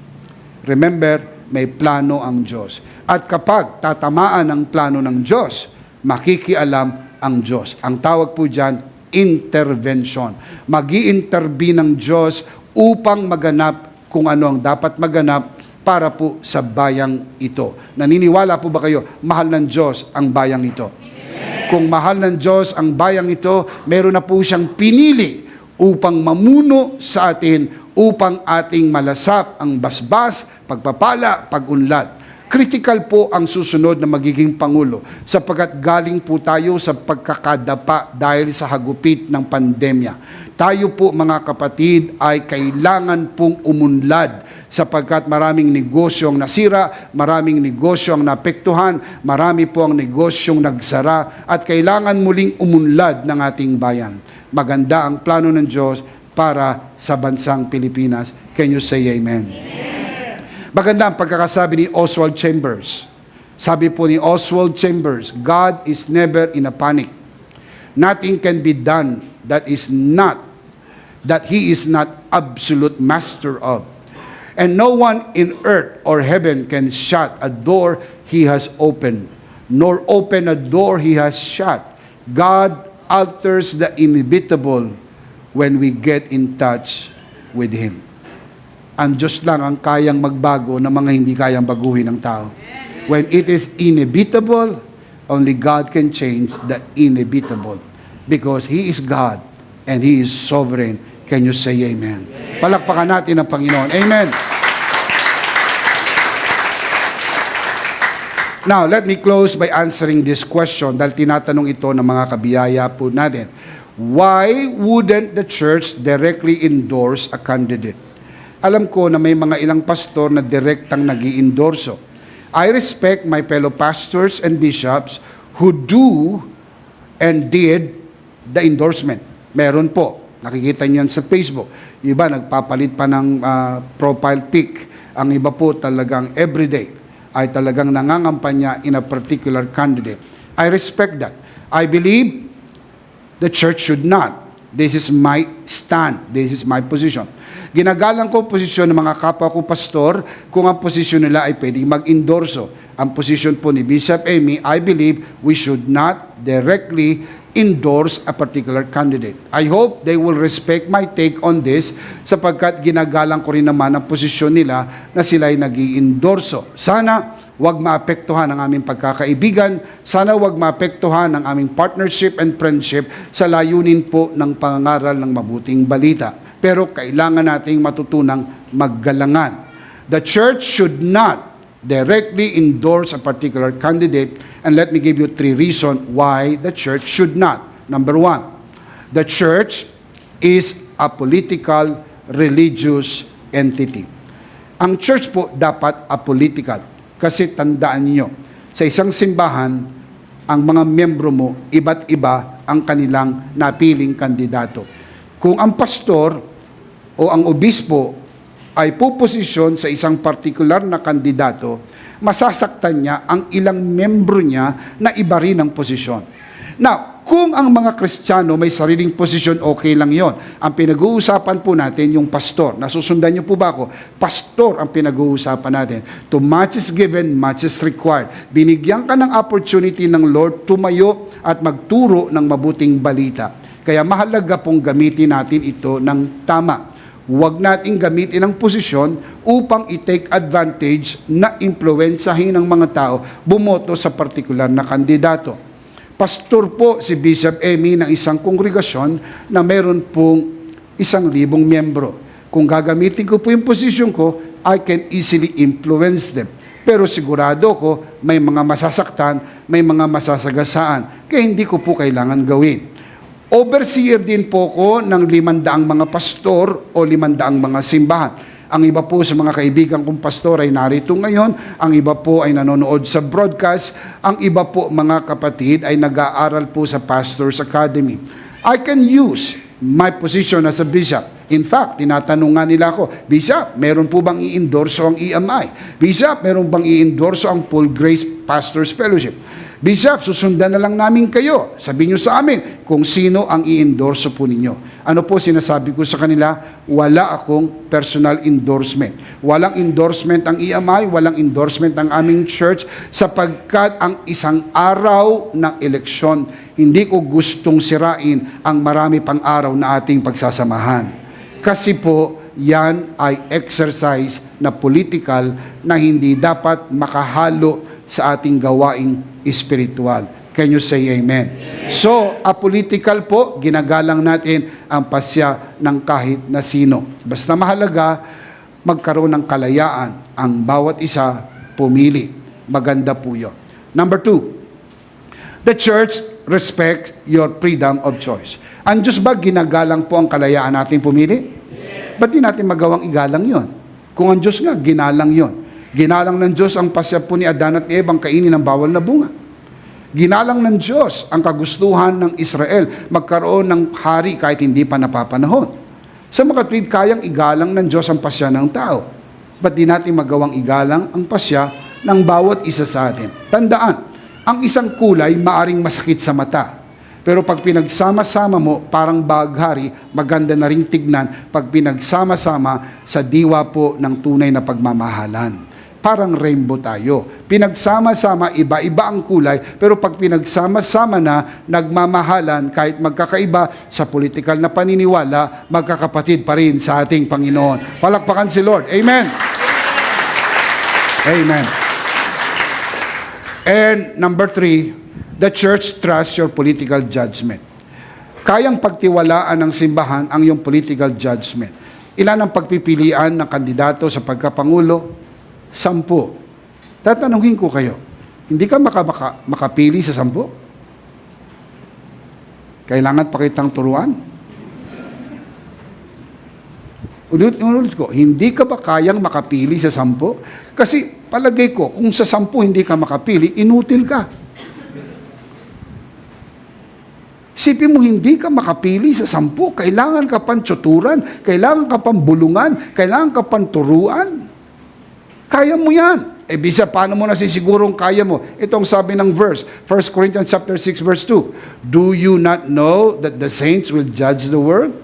Remember, may plano ang Diyos. At kapag tatamaan ang plano ng Diyos, makikialam ang Diyos. Ang tawag po dyan, intervention. Mag-i-intervene ng Diyos upang maganap kung ano ang dapat maganap para po sa bayang ito. Naniniwala po ba kayo, mahal ng Diyos ang bayang ito? Amen. Kung mahal ng Diyos ang bayang ito, meron na po siyang pinili upang mamuno sa atin, upang ating malasap ang basbas, pagpapala, pag-unlad. Critical po ang susunod na magiging Pangulo sapagkat galing po tayo sa pagkakadapa dahil sa hagupit ng pandemya. Tayo po mga kapatid ay kailangan pong umunlad sapagkat maraming negosyong nasira, maraming negosyong naapektuhan, marami po ang negosyong nagsara at kailangan muling umunlad ng ating bayan. Maganda ang plano ng Diyos para sa bansang Pilipinas. Can you say amen? Maganda ang pagkakasabi ni Oswald Chambers. Sabi po ni Oswald Chambers, God is never in a panic. Nothing can be done that He is not absolute master of. And no one in earth or heaven can shut a door He has opened, nor open a door He has shut. God alters the inevitable when we get in touch with Him. Ang Diyos lang ang kayang magbago ng mga hindi kayang baguhin ng tao. When it is inevitable, only God can change the inevitable. Because He is God and He is sovereign. Can you say amen? Palakpakan natin ang Panginoon. Amen. Now, let me close by answering this question dahil tinatanong ito ng mga kabiyaya po natin. Why wouldn't the church directly endorse a candidate? Alam ko na may mga ilang pastor na direktang nag-i-endorso. I respect my fellow pastors and bishops who do and did the endorsement. Meron po. Nakikita niyan sa Facebook. Iba nagpapalit pa ng profile pic. Ang iba po talagang everyday ay talagang nangangampanya in a particular candidate. I respect that. I believe the church should not. This is my stand. This is my position. Ginagalang ko posisyon ng mga kapwa ko pastor kung ang posisyon nila ay pwedeng mag-endorso. Ang posisyon po ni Bishop Amy, I believe we should not directly endorse a particular candidate. I hope they will respect my take on this sapagkat ginagalang ko rin naman ang posisyon nila na sila ay nag-i-endorso. Sana wag maapektuhan ang aming pagkakaibigan, sana wag maapektuhan ang aming partnership and friendship sa layunin po ng pangangaral ng mabuting balita. Pero kailangan nating matutunang maggalangan. The church should not directly endorse a particular candidate, and let me give you 3 reasons why the church should not. Number 1, the church is a political, religious entity. Ang church po dapat apolitical. Kasi tandaan niyo, sa isang simbahan, ang mga miyembro mo, iba't iba ang kanilang napiling kandidato. Kung ang pastor o ang obispo ay puposisyon sa isang partikular na kandidato, masasaktan niya ang ilang membro niya na iba rin ang posisyon. Now, kung ang mga Kristiyano may sariling posisyon, okay lang yon. Ang pinag-uusapan po natin yung pastor. Nasusundan niyo po ba ako? Pastor ang pinag-uusapan natin. To much is given, much is required. Binigyan ka ng opportunity ng Lord tumayo at magturo ng mabuting balita. Kaya mahalaga pong gamitin natin ito ng tama. Huwag nating gamitin ang posisyon upang i-take advantage na impluwensahin ng mga tao bumoto sa partikular na kandidato. Pastor po si Bishop Amy ng isang kongregasyon na meron pong 1,000 miyembro. Kung gagamitin ko po yung posisyon ko, I can easily influence them. Pero sigurado ko may mga masasaktan, may mga masasagasaan, kaya hindi ko po kailangan gawin. Overseer din po ko ng 500 mga pastor o 500 mga simbahan. Ang iba po sa mga kaibigan kong pastor ay narito ngayon. Ang iba po ay nanonood sa broadcast. Ang iba po mga kapatid ay nag-aaral po sa Pastors Academy. I can use my position as a bishop. In fact, tinatanong nga nila ako, Bishop, meron po bang i-endorso ang EMI? Bishop, meron bang i-endorso ang Full Grace Pastors Fellowship? Bishop, susundan na lang namin kayo. Sabihin nyo sa amin kung sino ang i-endorso po ninyo. Ano po sinasabi ko sa kanila? Wala akong personal endorsement. Walang endorsement ang EMI, walang endorsement ang aming church sapagkat ang isang araw ng eleksyon, hindi ko gustong sirain ang marami pang araw na ating pagsasamahan. Kasi po, yan ay exercise na political na hindi dapat makahalo sa ating gawaing espiritual. Can you say amen? So, apolitical po, ginagalang natin ang pasya ng kahit na sino. Basta mahalaga, magkaroon ng kalayaan ang bawat isa pumili. maganda po yun. Number 2, the church respects your freedom of choice. Ang Diyos ba ginagalang po ang kalayaan natin pumili? Ba't di natin magawang igalang yon? Kung ang Diyos nga, ginalang yon. Ginalang ng Diyos ang pasya po ni Adan at Eva ang kainin ng bawal na bunga. Ginalang ng Diyos ang kagustuhan ng Israel magkaroon ng hari kahit hindi pa napapanahon. Sa mga tuwid, kayang igalang ng Diyos ang pasya ng tao. Ba't di natin magawang igalang ang pasya ng bawat isa sa atin? Tandaan, ang isang kulay maaring masakit sa mata. Pero pag pinagsama-sama mo, parang baghari, maganda na ring tignan pag pinagsama-sama sa diwa po ng tunay na pagmamahalan. Parang rainbow tayo. Pinagsama-sama, iba-iba ang kulay, pero pag pinagsama-sama na, nagmamahalan, kahit magkakaiba sa politikal na paniniwala, magkakapatid pa rin sa ating Panginoon. Palakpakan si Lord. Amen. Amen. And number 3, the church trusts your political judgment. Kayang pagtiwalaan ng simbahan ang iyong political judgment. Ilan ang pagpipilian ng kandidato sa pagkapangulo? 10. Tatanungin ko kayo, hindi ka makapili sa 10? Kailangan pa kitang turuan? Ulit ko, hindi ka ba kayang makapili sa 10? Kasi palagay ko, kung sa 10 hindi ka makapili, inutil ka. Isipin mo, hindi ka makapili sa 10. Kailangan ka pang tuturan, kailangan ka pang bulungan, kailangan ka pang turuan. Kaya mo yan. Bisa, paano mo nasisigurong kaya mo? Itong sabi ng verse, 1 Corinthians chapter 6, verse 2. Do you not know that the saints will judge the world?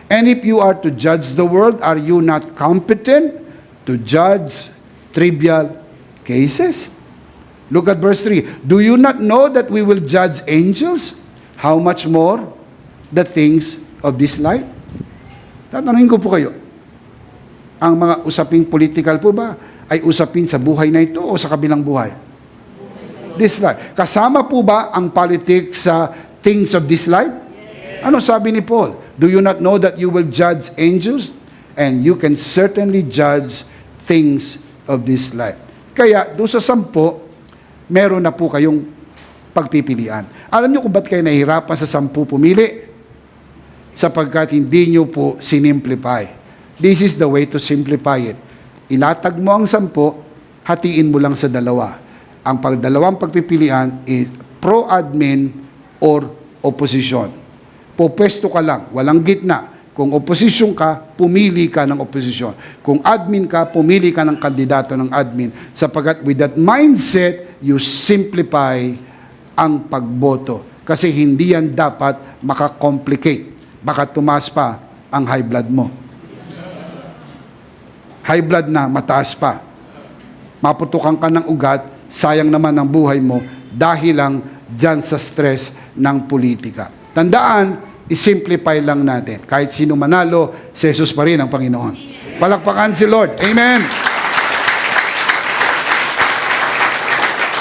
And if you are to judge the world, are you not competent to judge trivial cases? Look at verse 3. Do you not know that we will judge angels? How much more the things of this life? Tatanungin ko po kayo, ang mga usaping political po ba ay usapin sa buhay na ito o sa kabilang buhay? This life. Kasama po ba ang politics sa things of this life? Ano sabi ni Paul? Do you not know that you will judge angels? And you can certainly judge things of this life. Kaya, doon sa 10, meron na po kayong pagpipilian. Alam niyo kung ba't kayo nahihirapan sa 10 pumili? Sapagkat hindi niyo po sinimplify. This is the way to simplify it. Ilatag mo ang 10, hatiin mo lang sa 2. Ang dalawang pagpipilian is pro-admin or opposition. Popwesto ka lang, walang gitna. Kung opposition ka, pumili ka ng opposition. Kung admin ka, pumili ka ng kandidato ng admin. Sapagkat with that mindset, you simplify ang pagboto. Kasi hindi yan dapat makakomplicate. Baka tumaas pa ang high blood mo. High blood na, mataas pa. Maputukan ka ng ugat, sayang naman ang buhay mo dahil lang dyan sa stress ng politika. Tandaan, isimplify lang natin. Kahit sino manalo, si Jesus pa rin ang Panginoon. Palakpakan si Lord. Amen.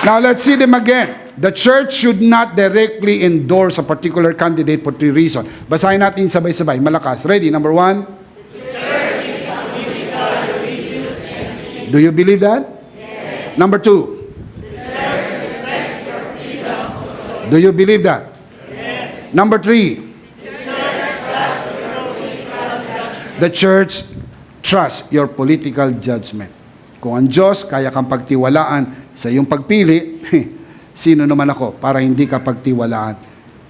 Now, let's see them again. The church should not directly endorse a particular candidate for 3 reasons. Basahin natin sabay-sabay. Malakas. Ready? Number 1. Do you believe that? Yes. Number 2. Do you believe that? Yes. Number 3. The church trusts your political judgment. Kung ang Diyos kaya kang pagtiwalaan sa iyong pagpili, sino naman ako para hindi ka pagtiwalaan?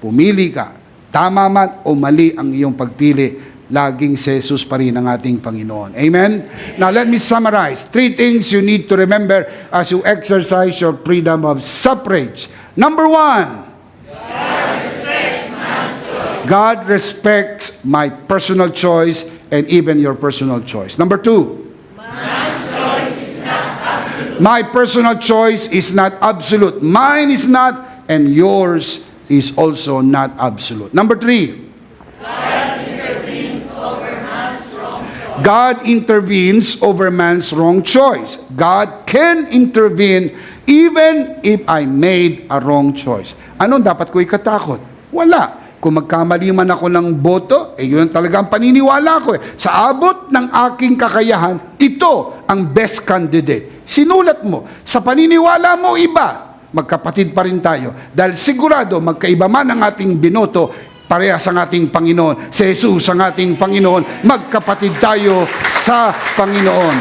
Pumili ka. Tama man o mali ang iyong pagpili, laging si Jesus pa rin ang ating Panginoon. Amen? Now let me summarize. 3 things you need to remember as you exercise your freedom of suffrage. Number 1. God respects my personal choice and even your personal choice. Number 2. My personal choice is not absolute. Mine is not, and yours is also not absolute. Number 3. God intervenes over man's wrong choice. God can intervene even if I made a wrong choice. Ano dapat ko ikatakot? Wala. Kung magkamali man ako ng boto, yun talaga ang paniniwala ko. Sa abot ng aking kakayahan, ito ang best candidate. Sinulat mo. Sa paniniwala mo iba, magkapatid pa rin tayo. Dahil sigurado, magkaiba man ang ating binoto, parehas ang ating Panginoon. Si Jesus ang ating Panginoon. Magkapatid tayo sa Panginoon.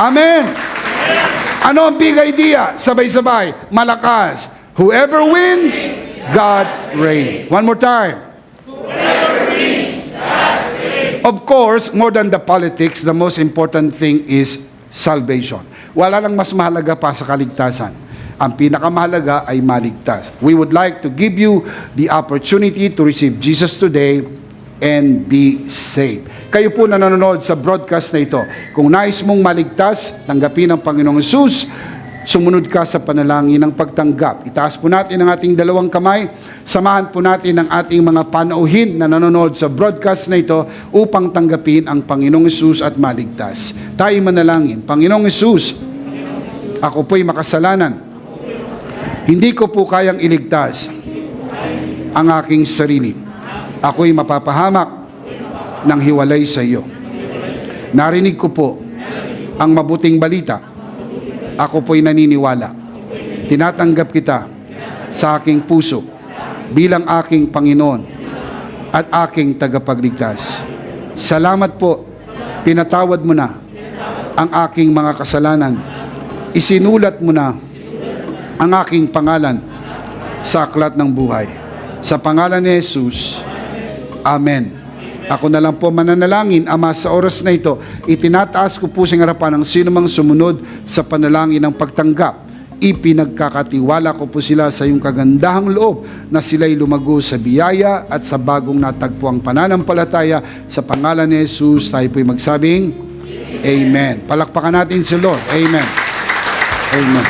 Amen. Ano ang big idea? Sabay-sabay. Malakas. Whoever wins, God reigns. One more time. Of course, more than the politics, the most important thing is salvation. Wala lang mas mahalaga pa sa kaligtasan. Ang pinakamahalaga ay maligtas. We would like to give you the opportunity to receive Jesus today and be saved. Kayo po na nanonood sa broadcast na ito, kung nais mong maligtas, tanggapin ang Panginoong Hesus, sumunod ka sa panalangin ng pagtanggap. Itaas po natin ang ating dalawang kamay. Samahan po natin ang ating mga panauhin na nanonood sa broadcast na ito upang tanggapin ang Panginoong Hesus at maligtas. Tayo manalangin. Panginoong Hesus, ako po'y makasalanan. Hindi ko po kayang iligtas ang aking sarili. Ako'y mapapahamak ng hiwalay sa iyo. Narinig ko po ang mabuting balita. Ako po'y naniniwala. Tinatanggap kita sa aking puso bilang aking Panginoon at aking tagapagligtas. Salamat po, pinatawad mo na ang aking mga kasalanan. Isinulat mo na ang aking pangalan sa aklat ng buhay. Sa pangalan ni Jesus, Amen. Ako na lang po mananalangin, Ama, sa oras na ito, itinataas ko po sa harapan ng sinumang sumunod sa panalangin ng pagtanggap. Ipinagkakatiwala ko po sila sa iyong kagandahang loob na sila'y lumago sa biyaya at sa bagong natagpuang pananampalataya. Sa pangalan ni Jesus, tayo po'y magsabing, Amen. Palakpakan natin si Lord. Amen. Amen.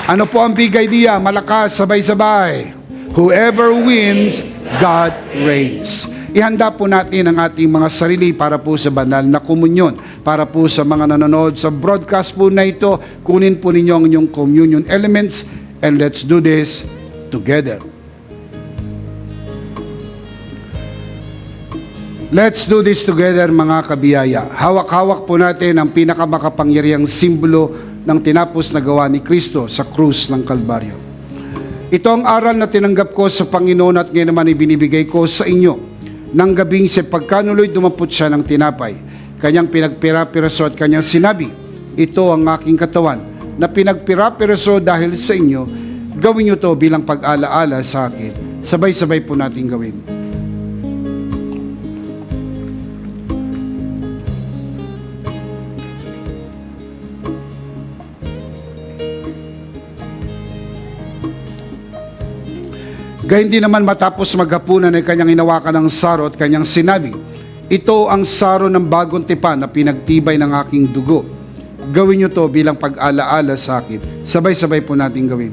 Ano po ang big idea? Malakas, sabay-sabay. Whoever wins, God reigns. Ihanda po natin ang ating mga sarili para po sa banal na komunyon. Para po sa mga nanonood sa broadcast po na ito, kunin po ninyo ang inyong communion elements and let's do this together. Let's do this together, mga kabiyaya. Hawak-hawak po natin ang pinakamakapangyarihang simbolo ng tinapos na gawa ni Kristo sa krus ng Kalbaryo. Ito ang aral na tinanggap ko sa Panginoon at ngayon naman ibinibigay ko sa inyo. Nang gabing siya pagkanuloy, dumapot siya ng tinapay. Kanyang pinagpira-piraso at kanyang sinabi, ito ang aking katawan na pinagpira-piraso dahil sa inyo. Gawin niyo to bilang pag-alaala sa akin. Sabay-sabay po natin gawin. Gayun din naman matapos maghapunan ay kanyang hinawakan ng saro at kanyang sinabi, ito ang saro ng bagong tipan na pinagtibay ng aking dugo. Gawin niyo to bilang pag-alaala sa akin. Sabay-sabay po natin gawin.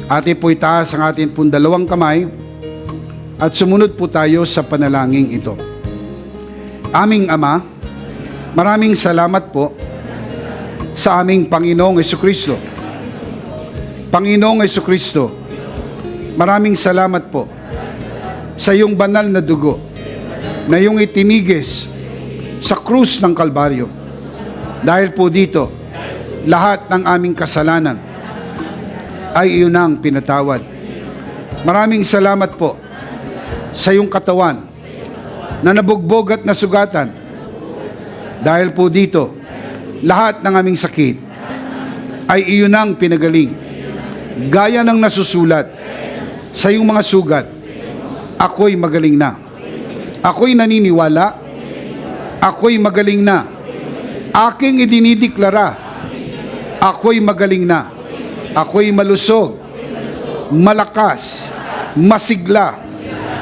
Ate po itaas ang atin pong dalawang kamay at sumunod po tayo sa panalangin ito. Aming Ama, maraming salamat po sa aming Panginoong Jesucristo. Panginoong Jesucristo, maraming salamat po sa iyong banal na dugo na iyong itinigis sa krus ng Kalbaryo. Dahil po dito, lahat ng aming kasalanan ay iyon ang pinatawad. Maraming salamat po sa iyong katawan na nabugbog at nasugatan. Dahil po dito, lahat ng aming sakit ay iyon ang pinagaling. Gaya ng nasusulat sa iyong mga sugat, ako'y magaling na. Ako'y naniniwala, ako'y magaling na. Aking idinideklara, ako'y magaling na. Ako'y malusog, malakas, masigla,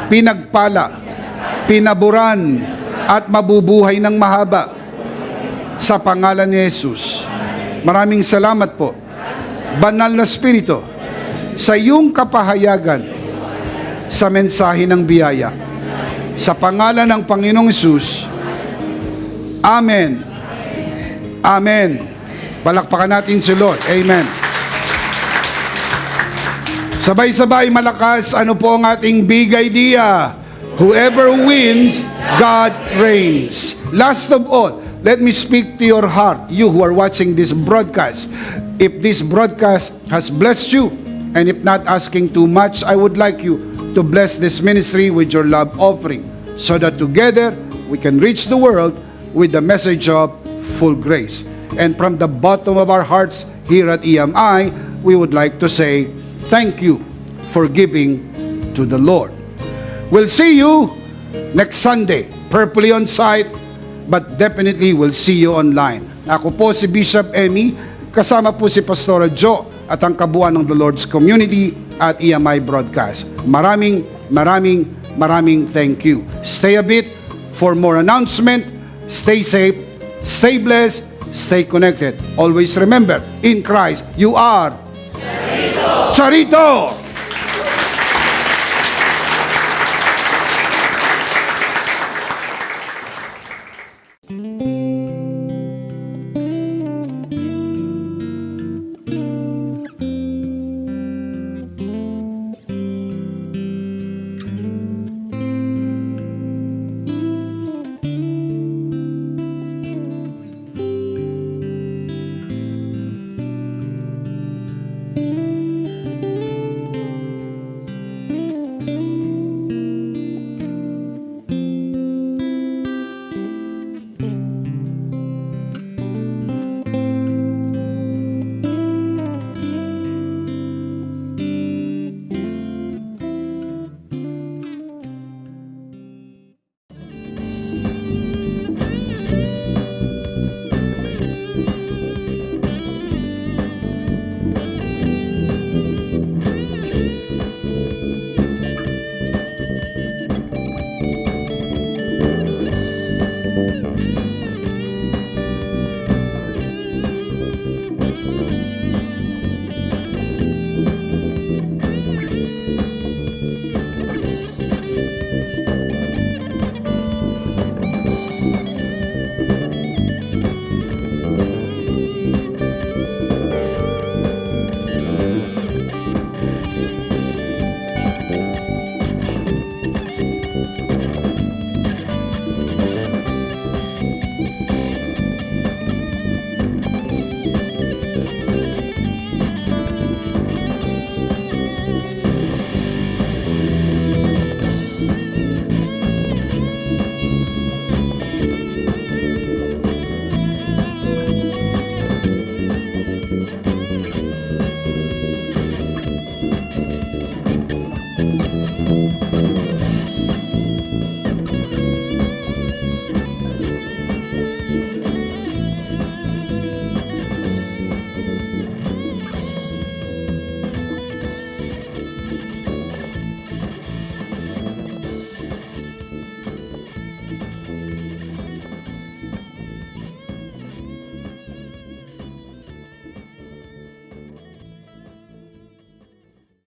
pinagpala, pinaburan, at mabubuhay ng mahaba. Sa pangalan ni Jesus, maraming salamat po, Banal na Espiritu, sa iyong kapahayagan sa mensahe ng biyaya. Sa pangalan ng Panginoong Hesus, Amen. Amen. Palakpakan natin si Lord. Amen. Sabay-sabay malakas, ano po ang ating big idea? Whoever wins, God reigns. Last of all, let me speak to your heart, you who are watching this broadcast. If this broadcast has blessed you, and if not asking too much, I would like you to bless this ministry with your love offering, so that together we can reach the world with the message of full grace. And from the bottom of our hearts here at EMI, we would like to say thank you for giving to the Lord. We'll see you next Sunday, purposely on site, but definitely we'll see you online. Ako po si Bishop Emmy, kasama po si Pastora Jo at ang kabuuan ng The Lord's Community at EMI Broadcast. Maraming thank you. Stay a bit for more announcement. Stay safe, stay blessed, stay connected. Always remember, in Christ, you are Charito!